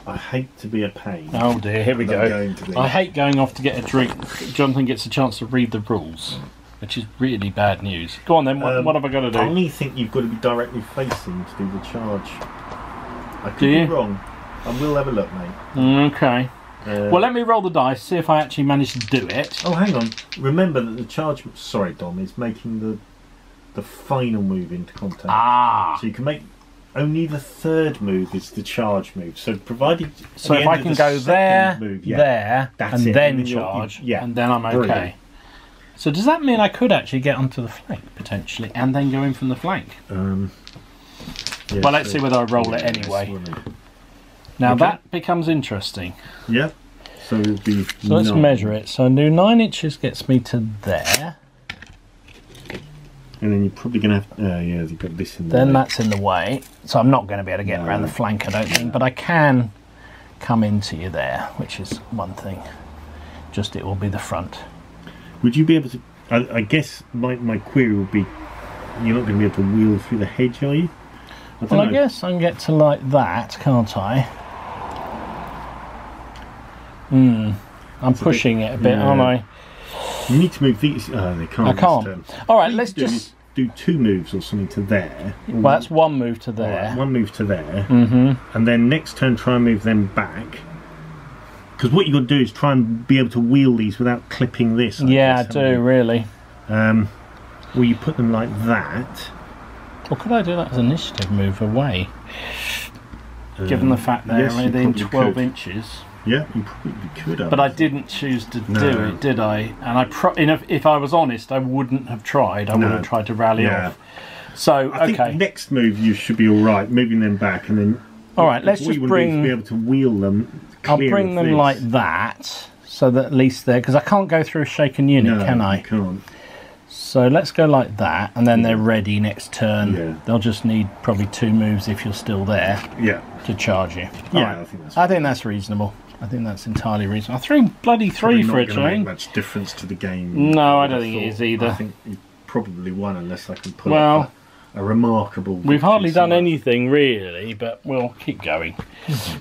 I hate to be a pain. Oh dear, here we go. I hate going off to get a drink. Jonathan gets a chance to read the rules, which is really bad news. Go on then, what have I got to do? I only think you've got to be directly facing to do the charge. I could be wrong. I will have a look, mate. Okay. Well, let me roll the dice, see if I actually manage to do it. Oh, hang on. Remember that the charge... Sorry, Dom, is making the final move into contact. Ah. So you can make... Only the 3rd move is the charge move. So provided... So if I can go there, there, and then charge, and then I'm okay. Brilliant. So does that mean I could actually get onto the flank, potentially, and then go in from the flank? Yeah, well, let's see whether I roll it anyway. Now that becomes interesting. Yeah. So it'll be. So let's measure it. So I do 9 inches gets me to there. And then you're probably going to have. Yeah, you've got this in the Then way. that's in the way. So I'm not going to be able to get around the flank, I don't think. But I can come into you there, which is one thing. Just it will be the front. Would you be able to? I guess my query would be, you're not going to be able to wheel through the hedge, are you? I guess I can get to like that, can't I? I'm pushing it a bit, aren't I? You need to move these. Oh, they can't. I can't. All right, let's just do 2 moves or something to there. Well, that's 1 move to there. Right, 1 move to there. And then next turn, try and move them back. Because what you've got to do is try and be able to wheel these without clipping this. I do, really. Well, you put them like that. Or could I do that as an initiative move away? Given the fact they're within 12 inches. Yeah, you probably could. But I didn't choose to do it, did I? And if I was honest, I wouldn't have tried. I would have tried to rally off. So, I think next move you should be all right, moving them back, and then. All right, let's just bring. Be able to wheel them. I'll bring them like that, so that at least they're, because I can't go through a shaken unit, can I? You can't. So let's go like that, and then they're ready next turn. Yeah. They'll just need probably 2 moves if you're still there. Yeah. To charge you. Yeah, right. I think that's reasonable. I think that's entirely reasonable. I threw bloody Probably 3 for a not gonna make change. much difference to the game. No, I don't think it is either. I think you probably won unless I can pull Well, up a remarkable. we've hardly done somewhere. anything really, but we'll keep going.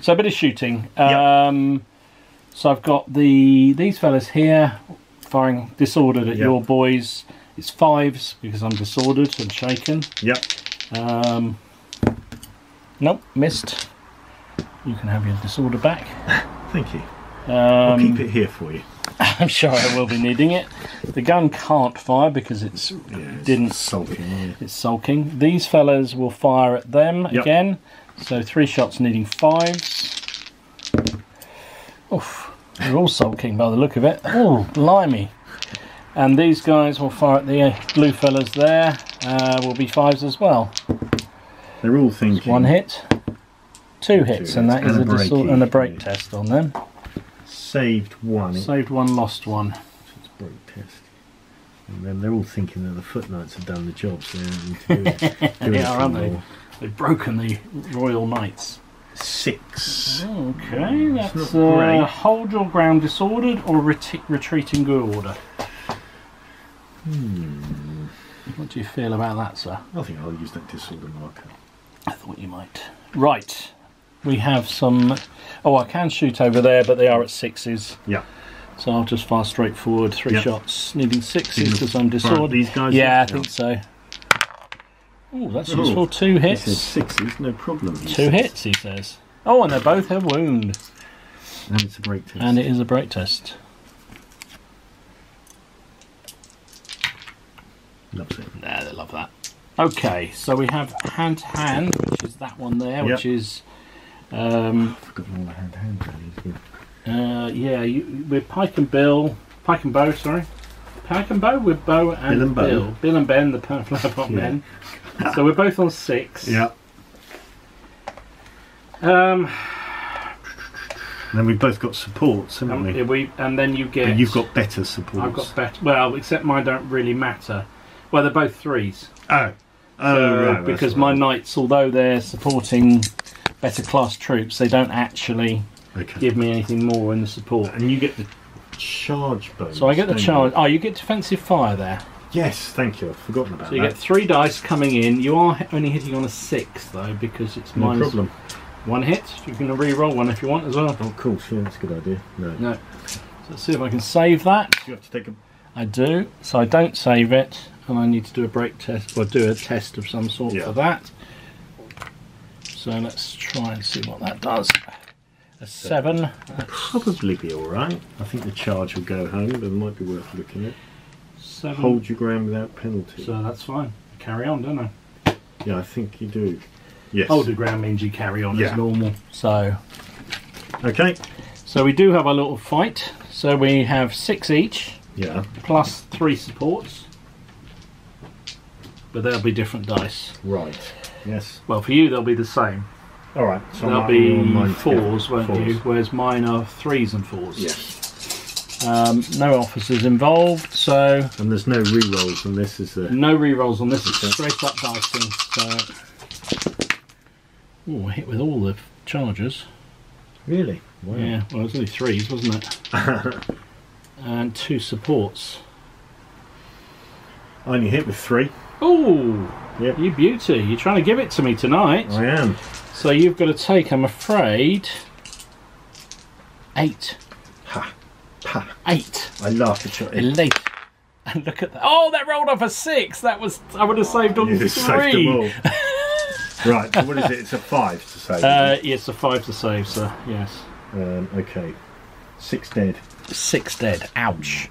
So a bit of shooting. So I've got these fellas here firing disordered at your boys. It's 5s because I'm disordered and shaken. Yep. Nope, missed. You can have your disorder back. Thank you. I'll keep it here for you. I'm sure I will be needing it. The gun can't fire because it's sulking. It's sulking. These fellas will fire at them again. So 3 shots needing 5s. Oof, they're all sulking by the look of it. Oh, blimey. And these guys will fire at the blue fellas there. Will be 5s as well. They're all thinking. It's 1 hit, 2 hits, and that is a break test on them. Saved 1. Saved 1, lost 1. So it's break test. And then they're all thinking that the footnotes have done the job, so they don't need to do They are, aren't more. they? They've broken the Royal Knights. 6. Okay, that's not great. hold your ground disordered or retreat in good order. What do you feel about that, sir? I think I'll use that disorder marker. I thought you might. Right, we have some. Oh, I can shoot over there, but they are at 6s. Yeah. So I'll just fire straight forward. 3 shots, needing 6s because I'm disordered. These guys. Yeah, I think so. Oh, that's useful. 2 hits. He said 6s, no problem. 2 hits, he says. Oh, and they both have wound. And it's a break test. And it is a break test. Loves it. Nah, they love that. Okay, so we have hand to hand, which is that one there, which is. I've forgotten all the hand values. Yeah, with Pike and Bow, sorry. Pike and Bow with Bow and Bill. Bill and Ben, the Flapop men. So we're both on 6. Yeah. And then we've both got supports, haven't we? And then you get. But you've got better supports. I've got better. Well, except mine don't really matter. Well, they're both 3s. Oh. Right, because my knights, although they're supporting better class troops, they don't actually give me anything more in the support. And you get the charge bonus. So I get the charge. Oh, you get defensive fire there. Yes, thank you. I've forgotten about that. So you get 3 dice coming in. You are only hitting on a 6 though, because it's no minus problem. 1 hit. You can re-roll 1 if you want as well. Oh, cool. Yeah, that's a good idea. No. So let's see if I can save that. You have to take a. I do. So I don't save it, and I need to do a break test, or do a test of some sort for that. So let's try and see what that does. A 7. That'll probably be alright. I think the charge will go home, but it might be worth looking at. 7. Hold your ground without penalty. So that's fine. Carry on, don't I? Yeah, I think you do. Yes. Hold the ground means you carry on as normal. So. Okay. So we do have a little fight. So we have 6 each. Yeah. Plus 3 supports. But they'll be different dice. Right. Yes. Well, for you they'll be the same. Alright. So they'll be 4s, won't you? Whereas mine are 3s and 4s. Yes. No officers involved, so. And there's no re-rolls on this, is there? No re-rolls on this, it's straight up dicing. So. Oh, I hit with all the charges. Really? Wow. Yeah, well, it was only 3s, wasn't it? And 2 supports. I only hit with 3. Oh, yep. You beauty. You're trying to give it to me tonight. I am. So you've got to take, I'm afraid, 8. Ha. Ha. 8. I laughed at you. Elite. And look at that. Oh, that rolled off a 6. That was, I would have saved on 3. Saved them all. Right, so what is it? It's a 5 to save. Yeah, it's a 5 to save, sir. Yes. Okay. 6 dead. 6 dead. Ouch.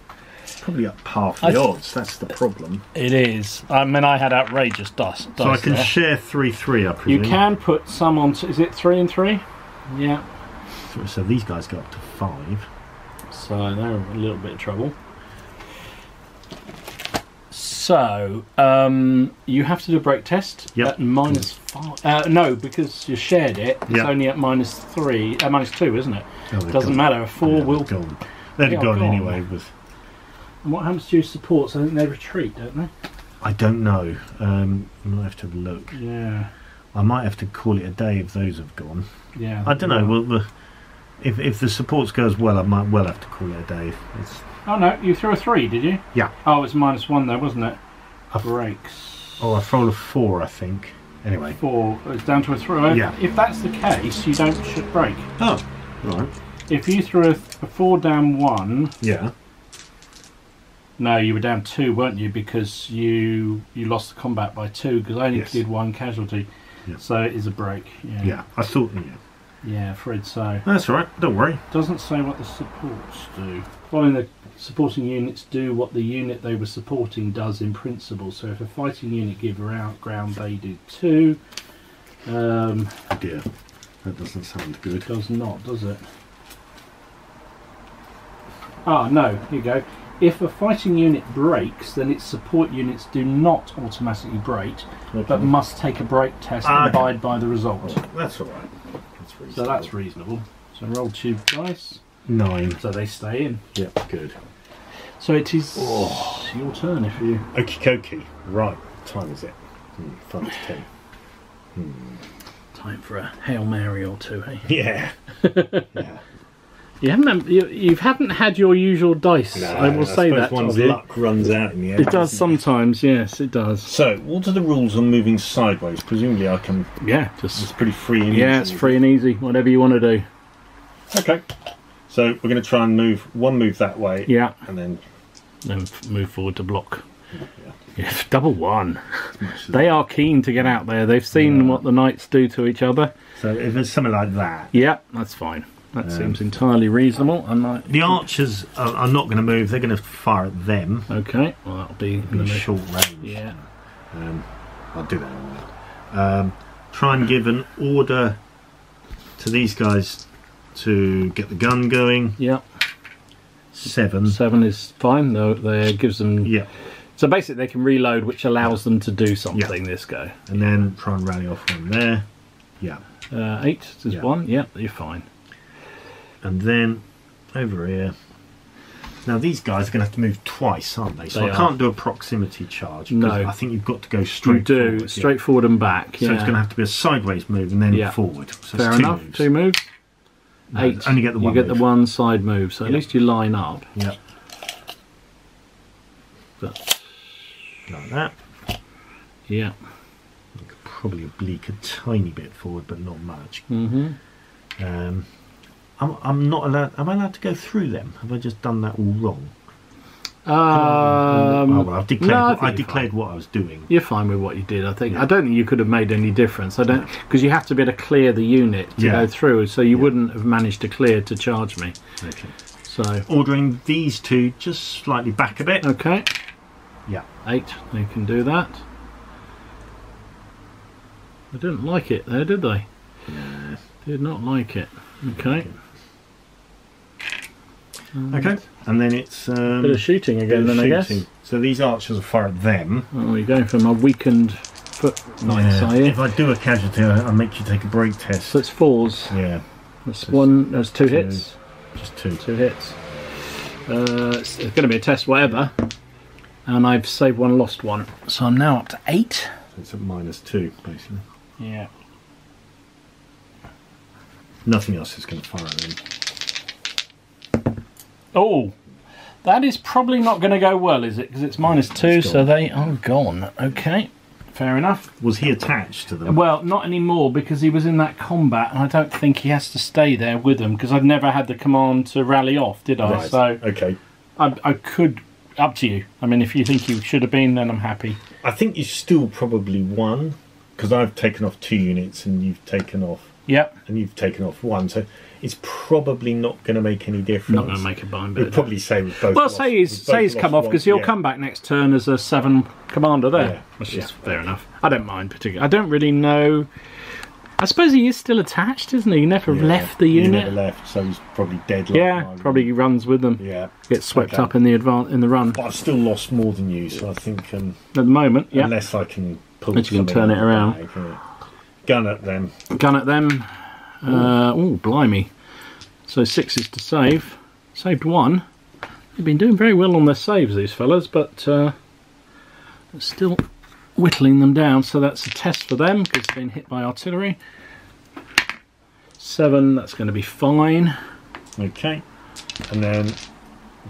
Probably up half the odds. That's the problem. It is. I mean, I had outrageous dice. So I can share 3-3 up. You can put some on. Is it 3 and 3? Yeah. So these guys go up to 5. So they're a little bit of trouble. So you have to do a break test at -5. No, because you shared it. It's only at -3, -2, isn't it? Oh, doesn't matter. A 4 will. Gone. They'd have gone anyway. And what happens to your supports? I think they retreat, don't they? I don't know. I might have to have a look. Yeah. I might have to call it a day if those have gone. Yeah. I don't know. Well, If the supports goes well, I might well have to call it a day. It's... Oh no, you threw a 3, did you? Yeah. Oh, it's -1 though, wasn't it? Breaks. Oh, I rolled a 4, I think. Anyway. 4. It's down to a 3. Yeah. If that's the case, you should break. Oh, right. If you threw a 4 down 1. Yeah. No, you were down 2, weren't you? Because you lost the combat by 2 because I only did 1 casualty. Yeah. So it is a break. Yeah. Yeah. I thought. Yeah. Yeah, afraid so. That's all right. Don't worry. Doesn't say what the supports do. Following the supporting units do what the unit they were supporting does in principle. So if a fighting unit give ground, they do 2. Dear, that doesn't sound good. Does not, does it? Ah, no. Here you go. If a fighting unit breaks, then its support units do not automatically break, but must take a break test and abide by the result. Oh, that's all right. So that's reasonable. So roll 2 dice. 9. So they stay in. Yep, good. So it is your turn if you... Okie dokie. Right, what time is it? 5 to 10. Time for a Hail Mary or 2, eh? Yeah. Yeah. You haven't had your usual dice, No, I will say that. One's luck runs out in the end. It does sometimes, yes, it does. So, what are the rules on moving sideways? Presumably I can... Yeah, It's pretty free and easy. Yeah, it's free and easy, whatever you want to do. Okay. So, we're going to try and move one move that way. Yeah. And then move forward to block. Yeah. Yeah, double 1. They are keen to get out there. They've seen what the knights do to each other. So, if it's something like that... Yeah, that's fine. That seems entirely reasonable. The archers are not going to move. They're going to fire at them. Okay, well that'll be in short range. Yeah. I'll do that in a minute. Try and give an order to these guys to get the gun going. Yeah. 7. 7 is fine though. It gives them. Yeah. So basically, they can reload, which allows them to do something. This go. And then try and rally off one there. Yeah. 8 is 1. Yeah, you're fine. And then over here. Now these guys are going to have to move twice, aren't they? So I can't do a proximity charge. No. I think you've got to go straight forward. You do, straight forward and back. So it's going to have to be a sideways move and then forward. So fair it's 2 enough. moves. 2 moves. No, 8. Only get the one You get the one side move, so at least you line up. Yeah. Like that. Yeah. You could probably oblique a tiny bit forward, but not much. I'm not allowed. Am I allowed to go through them? Have I just done that all wrong? I've declared. I declared what I was doing. You're fine with what you did, I think. I don't think you could have made any difference. I don't, because you have to be able to clear the unit to go through. So you wouldn't have managed to clear to charge me. Okay. So ordering these two just slightly back a bit. Okay. Yeah. 8. They can do that. They didn't like it there, did they? No. Did not like it. Okay. Okay, and then it's bit of shooting again, then shooting. I guess. So these archers will fire at them. Oh, you're going for my weakened foot knights, are you? If I do a casualty, I'll make you take a break test. So it's 4s. Yeah. That's one. That's 2 hits. Just 2. 2 hits. It's going to be a test, whatever. And I've saved 1, lost 1. So I'm now up to 8. So it's at -2, basically. Yeah. Nothing else is going to fire at them. Oh, that is probably not going to go well, is it? Because it's -2, so they are gone. Okay, fair enough. Was he attached to them? Well, not anymore, because he was in that combat, and I don't think he has to stay there with them, because I've never had the command to rally off, did I? Right. So okay. I could, up to you. I mean, if you think he should have been, then I'm happy. I think you still probably won, because I've taken off 2 units, and you've taken off... Yep. And you've taken off 1, so it's probably not going to make any difference. Not going to make a bind. We'd probably say we've both. Well, say he's come off, because he'll come back next turn as a 7 commander there. Yeah. That's just fair enough. I don't mind particularly. I don't really know. I suppose he is still attached, isn't he? He never left the unit. He never left, so he's probably dead. Probably runs with them. Yeah. Gets swept up in the run. But I've still lost more than you, so I think. At the moment, yeah. Unless I can pull. Unless you can turn it around. Gun at them. Gun at them. Oh, blimey. So 6 is to save. Saved 1. They've been doing very well on their saves, these fellas, but still whittling them down. So that's a test for them, because they've been hit by artillery. 7, that's going to be fine. Okay. And then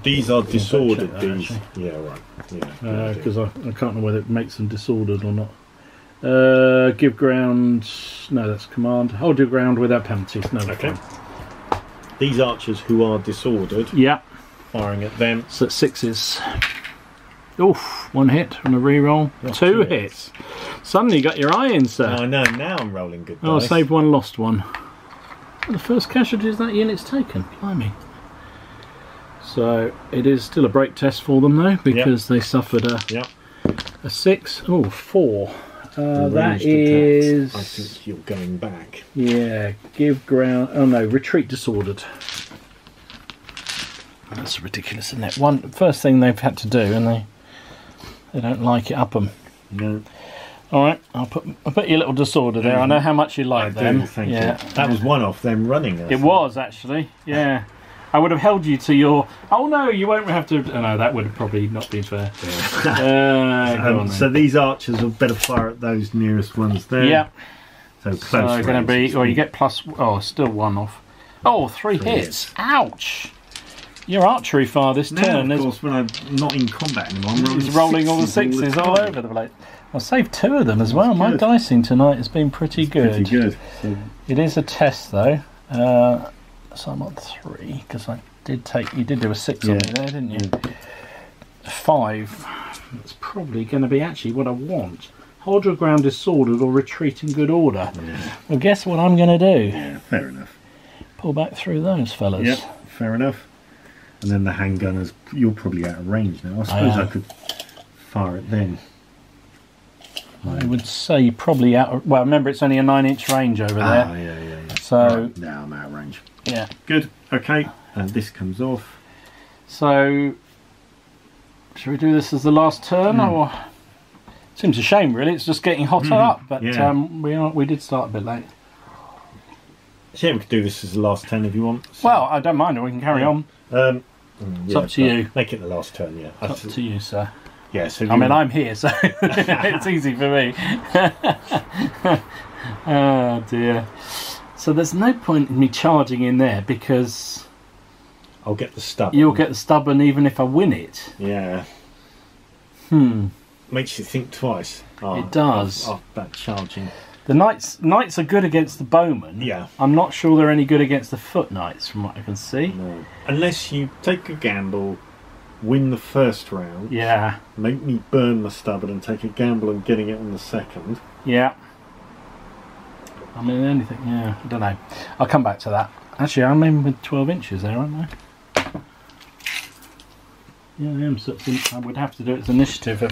these are disordered. That, these, actually. yeah, right. Yeah. Because I can't know whether it makes them disordered or not. Give ground. No, that's command. Hold your ground without penalties. No. Okay. These archers who are disordered. Yeah. Firing at them. So 6s. Oof, 1 hit on a reroll. 2 hits. Suddenly you got your eye in, sir. I know, now I'm rolling good dice. Oh, saved 1, lost 1. The first casualties that unit's taken. Blimey. So it is still a break test for them though, because they suffered a 6. Oh, 4. That is... I think you're going back. Yeah, give ground... Oh no, retreat disordered. That's ridiculous, isn't it? First thing they've had to do, and they don't like it, up them. No. Alright, I'll put you a little disorder there. I know how much you like them. Thank you. That was one off them running. It was, actually, yeah. I would have held you to your... Oh no, you won't have to... Oh no, that would have probably not been fair. Yeah. So these archers will better fire at those nearest ones there. Yeah. So close. So going to be... Or you get plus... Oh, still 1 off. Oh, 3 hits. Ouch! Your archery fire this turn. Of course, when I'm not in combat anymore, I'm rolling all the 6s all over the place. I saved 2 of them as well. My dicing tonight has been pretty good. Pretty good. So it is a test though. So I'm on 3 because I did take. You did do a 6 on me there, didn't you? 5. That's probably going to be actually what I want. Hold your ground disordered or retreat in good order. Yeah. Well, guess what I'm going to do? Yeah, fair enough. Pull back through those fellas. Yep, fair enough. And then the handgunners, you're probably out of range now. I suppose I could fire at them. I would say probably out of, well, remember it's only a 9-inch range over there. Yeah. So right, now I'm out of range. Yeah. Good. Okay. And this comes off. So should we do this as the last turn, or seems a shame really? It's just getting hotter up, but we did start a bit late. Yeah, we could do this as the last 10 if you want. So. Well, I don't mind. We can carry on. It's up to you. Make it the last turn. Yeah. It's up to you, sir. Yeah. So I mean, I'm here, so it's easy for me. Oh dear. So there's no point in me charging in there because I'll get the stubborn. You'll get the stubborn even if I win it. Yeah. Makes you think twice. It does. That charging. The knights are good against the bowmen. Yeah. I'm not sure they're any good against the foot knights from what I can see. No. Unless you take a gamble, win the first round. Yeah. Make me burn the stubborn and take a gamble on getting it on the second. Yeah. I mean, anything, yeah, I don't know. I'll come back to that. Actually, I'm in with 12 inches there, aren't I? Yeah, I am. So I would have to do it as initiative.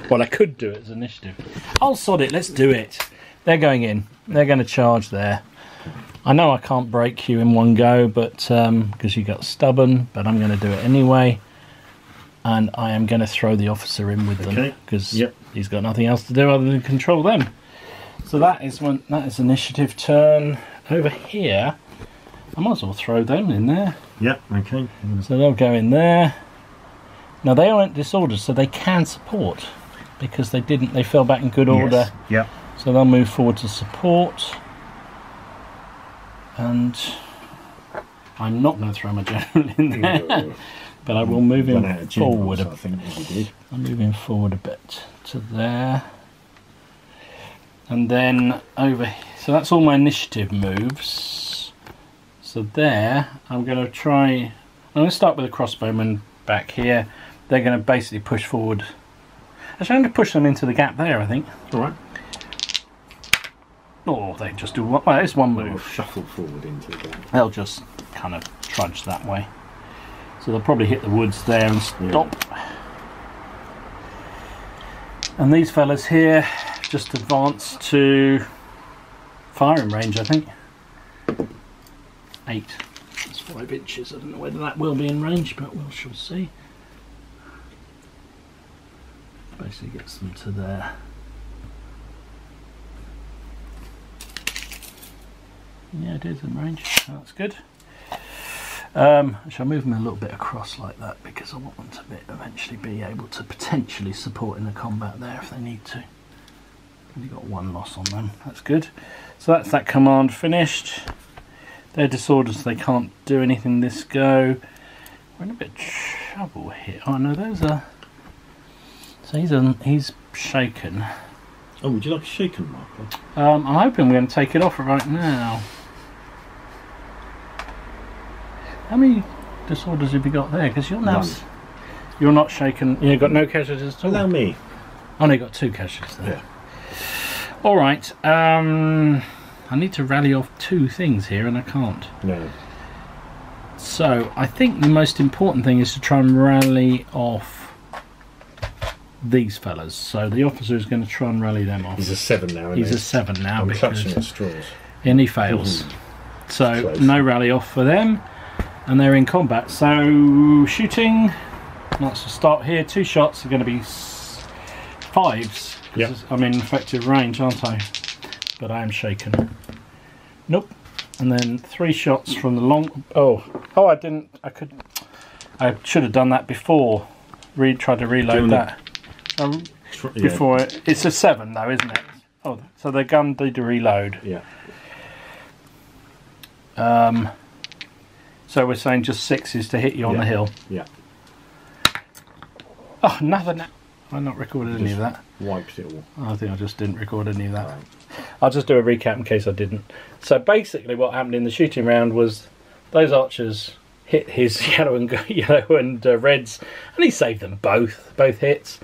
Well, I could do it as initiative. I'll sod it, let's do it. They're going in. They're going to charge there. I know I can't break you in one go, but because you got stubborn, but I'm going to do it anyway. And I am going to throw the officer in with them because he's got nothing else to do other than control them. So that is initiative turn. Over here, I might as well throw them in there. Yep, okay. So they'll go in there. Now they aren't disordered, so they can support because they fell back in good order. Yep. So they'll move forward to support. And I'm not going to throw my general in there, but I will move him forward. I think we did. I'm moving forward a bit to there. And then over here, so that's all my initiative moves. So there, I'm going to start with a crossbowman back here. They're going to basically push forward. Actually, I'm going to push them into the gap there, I think. Alright. Or they just do one. Well, it's one move. Or shuffle forward into the gap. They'll just kind of trudge that way. So they'll probably hit the woods there and stop. Yeah. And these fellas here just advance to firing range, I think. 8. That's 5 inches. I don't know whether that will be in range, but we shall see. Basically gets them to there. Yeah, it is in range. Oh, that's good. I shall move them a little bit across like that because I want them to eventually be able to potentially support in the combat there if they need to. Only got 1 loss on them. That's good. So that's that command finished. They're disorders, they can't do anything this go. We're in a bit of trouble here. Oh no, those are... So he's shaken. Oh, would you like a shaken marker? I'm hoping we're going to take it off right now. How many disorders have you got there? Because you're now... You're not shaken. You've got no casualties at all? Allow me. Oh no, you've got 2 casualties there. Yeah. Alright, I need to rally off 2 things here and I can't. No. So, I think the most important thing is to try and rally off these fellas. So the officer is going to try and rally them off. He's a 7 now, isn't He's he? a 7 now. I'm because clutching at straws. And he fails. So, Close. no rally off for them. And they're in combat. So, shooting. Let's start here. 2 shots are going to be 5s. Yep. I'm in effective range, aren't I? But I am shaken. Nope. And then 3 shots from the long... Oh, I didn't... I should have done that before. Tried to reload that. Before it's a 7 though, isn't it? Oh, so the gun did reload. Yeah. So we're saying just 6s to hit you on the hill. Yeah. Oh, nothing. I've not recorded any of that. Wiped it all. I think I just didn't record any of that. Right. I'll just do a recap in case I didn't. So basically what happened in the shooting round was those archers hit his yellow and reds, and he saved them both hits.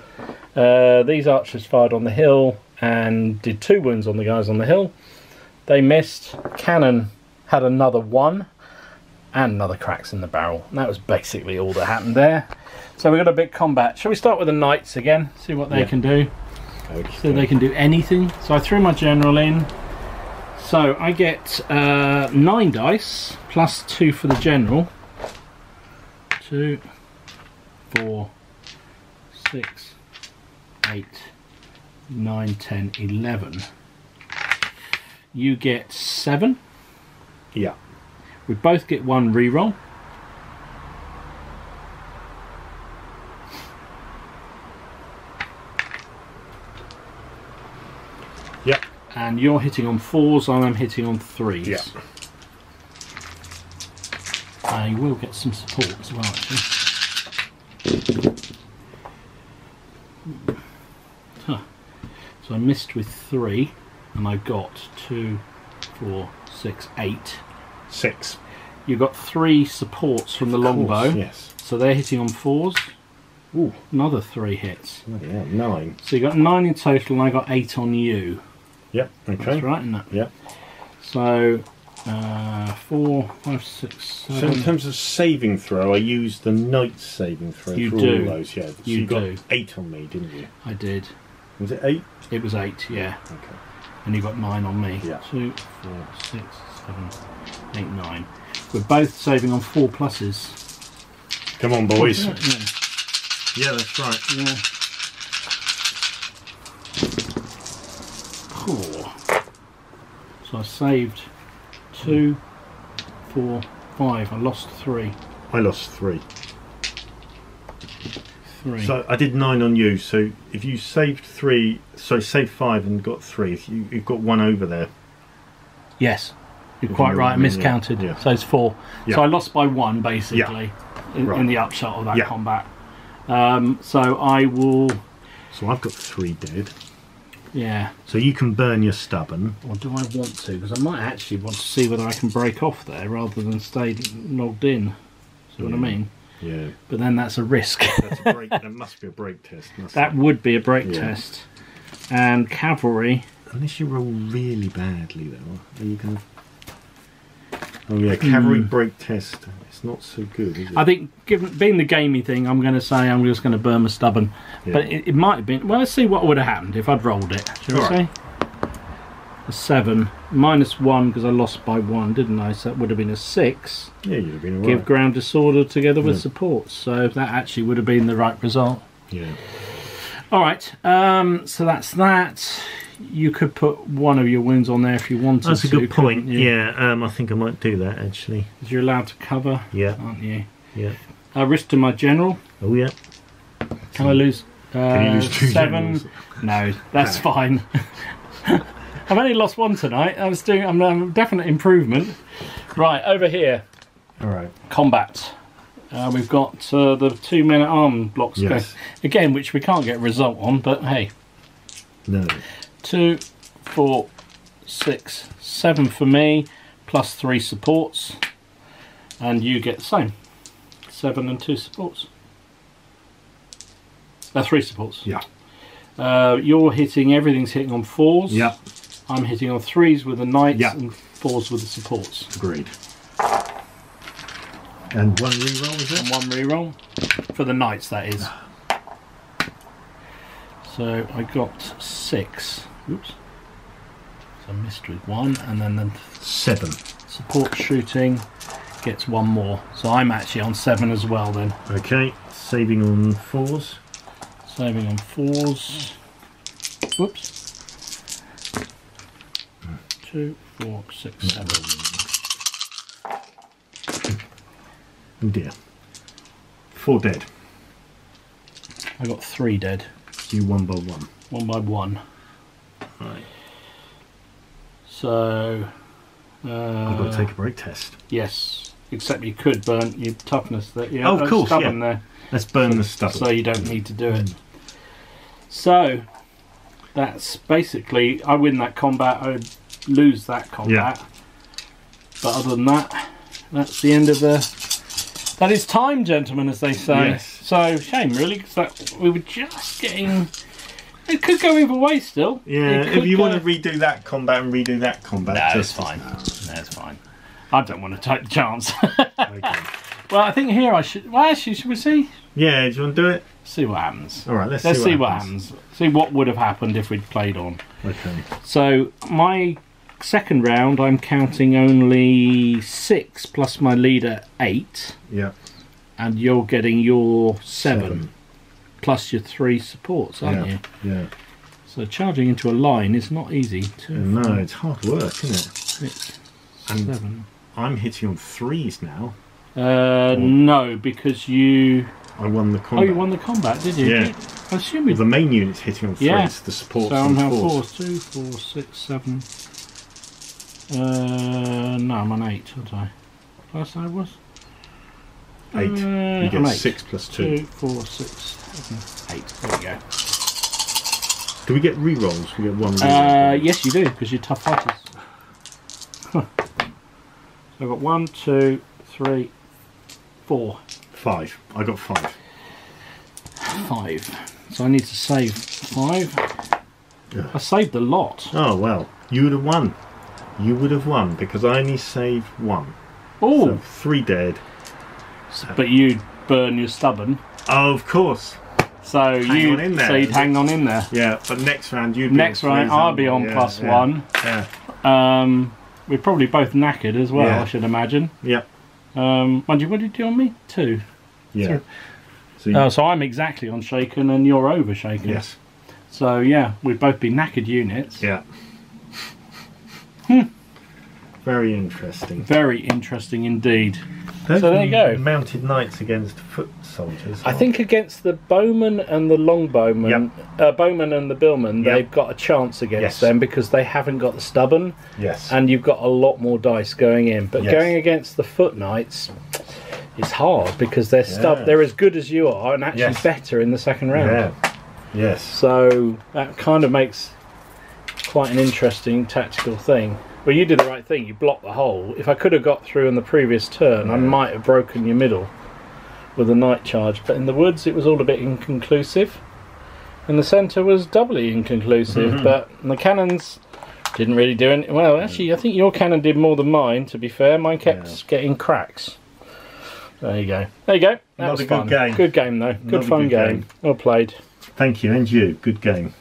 These archers fired on the hill and did 2 wounds on the guys on the hill. They missed. Cannon had another 1 and another cracks in the barrel. And that was basically all that happened there. So we've got a big combat. Shall we start with the knights again? See what they can do. Okay. So they can do anything. So I threw my general in. So I get 9 dice plus 2 for the general. 2, 4, 6, 8, 9, 10, 11. You get 7. Yeah. We both get 1 reroll. Yep. And you're hitting on 4s, and I'm hitting on 3s. Yeah. You will get some support as well, actually. Huh. So I missed with 3, and I got 2, 4, 6, 8. 6. You got 3 supports from the longbow. Yes. So they're hitting on 4s. Ooh. Another 3 hits. Yeah, 9. So you got 9 in total, and I got 8 on you. Yep. Okay. That's right, isn't it? Yep. So 4, 5, 6, 7. So in terms of saving throw, I used the knight's saving throw You for do. all those. Yeah. So You got do. 8 on me, didn't you? I did. Was it 8? It was 8, yeah. Okay. And you got 9 on me. Yeah. 2, 4, 6, 7, 8, 9. We're both saving on 4 pluses. Come on, boys. Yeah. Yeah, that's right. Yeah. Cool. So I saved 2, 4, 5. I lost 3. I lost 3. 3. So I did 9 on you. So if you saved 3, so saved 5 and got 3, if you've got 1 over there. Yes, you're quite right. I miscounted. Yeah. So it's 4. Yeah. So I lost by 1 basically in the upshot of that combat. So I will. So I've got 3 dead. Yeah. So you can burn your stubborn. Or do I want to? Because I might actually want to see whether I can break off there rather than stay logged in. See what I mean? Yeah. But then that's a risk. That's a break. That must be a break test. That would be a break test. And cavalry. Unless you roll really badly, though, are you going to? Oh yeah, cavalry break test. It's not so good, is it? I think, being the gamey thing, I'm going to say I'm just going to burn my stubborn. Yeah. But it might have been. Well, let's see what would have happened if I'd rolled it. Shall we say? A 7 minus 1 because I lost by 1, didn't I? So that would have been a 6. Yeah, you'd have been alright. Give ground disorder together with support. So that actually would have been the right result. Yeah. All right. So that's that. You could put one of your wounds on there if you wanted to. That's a good point. You? Yeah, I think I might do that actually. Because you're allowed to cover, aren't you? Yeah. I risked to my general. Oh yeah. Can I lose? Can you lose 2 7? generals? No, that's fine. I've only lost 1 tonight. I'm a definite improvement. Right, over here. All right. Combat. We've got the 2 men at arm blocks going. Again, which we can't get a result on, but hey. No. 2, 4, 6, 7 for me, plus 3 supports. And you get the same. 7 and 2 supports. 3 supports. Yeah. You're hitting, everything's hitting on 4s. Yeah. I'm hitting on 3s with the knights yeah. and 4s with the supports. Agreed. And 1 reroll, is it? And 1 reroll. For the knights, that is. So I got 6. Oops. So I missed with 1, and then the 7. Support shooting gets 1 more. So I'm actually on 7 as well then. Okay, saving on 4s. Saving on 4s. Whoops. 2, 4, 6, 7. Oh dear. 4 dead. I got 3 dead. You 1 by 1. 1 by 1. Right. So I've got to take a break test. Yes, except you could burn your toughness. That you of course, stubborn yeah. there. Let's burn the stuff. So you don't need to do it. So that's basically, I win that combat, I would lose that combat. Yeah. But other than that, that's the end of the. That is time, gentlemen, as they say. Yes. So shame, really, because we were just getting. It could go either way still. Yeah, if you want to redo that combat and redo that combat, no, it's fine. That's fine. I don't want to take the chance. Okay. Well, I think here I should. Well, actually, should we see? Yeah, do you want to do it? See what happens. All right, let's see what happens. See what would have happened if we'd played on. Okay. So my second round, I'm counting only 6 plus my leader 8. Yeah. And you're getting your 7. Plus your 3 supports, aren't you? Yeah. So charging into a line is not easy. 2, no, 4, it's hard work, isn't it? 6, and 7. I'm hitting on 3s now. No, because you. I won the combat. Oh, you won the combat, did you? Yeah. I assume you. The main unit's hitting on 3s. Yeah. The supports so on I'm on 4s. 2, 4, 6, 7. No, I'm on 8, aren't I? Last I was. 8. You get 6 plus 2. 2, 4, 6, 7, 8. There we go. Do we get rerolls? We get 1 reroll. Yes, you do, because you're tough fighters. Huh. So I've got 1, 2, 3, 4. 5. I got 5. 5. So I need to save 5. Yeah. I saved a lot. Oh, well. You would have won. You would have won, because I only saved 1. Oh! So 3 dead. But you'd burn your stubborn. Oh, of course. So you'd hang on in there. Yeah, but next round you'd be next round I'll be on +1. Yeah. We're probably both knackered as well, I should imagine. Yeah. What did you do on me? 2. Yeah. So I'm exactly on shaken and you're over shaken. Yes. So yeah, we'd both be knackered units. Yeah. Very interesting. Very interesting indeed. Those so there you go. Mounted knights against foot soldiers. I think against the bowmen and the longbowmen, bowmen and the billmen, they've got a chance against them because they haven't got the stubborn. Yes. And you've got a lot more dice going in. But going against the foot knights, it's hard because they're they're as good as you are and actually better in the second round. Yeah. Yes. So that kind of makes quite an interesting tactical thing. Well, you did the right thing. You blocked the hole. If I could have got through in the previous turn, I might have broken your middle with a night charge. But in the woods, it was all a bit inconclusive. And the centre was doubly inconclusive. But the cannons didn't really do anything. Well, actually, I think your cannon did more than mine, to be fair. Mine kept getting cracks. There you go. There you go. That was fun. Good game. Good game, though. Good fun game. Well played. Thank you, and you. Good game.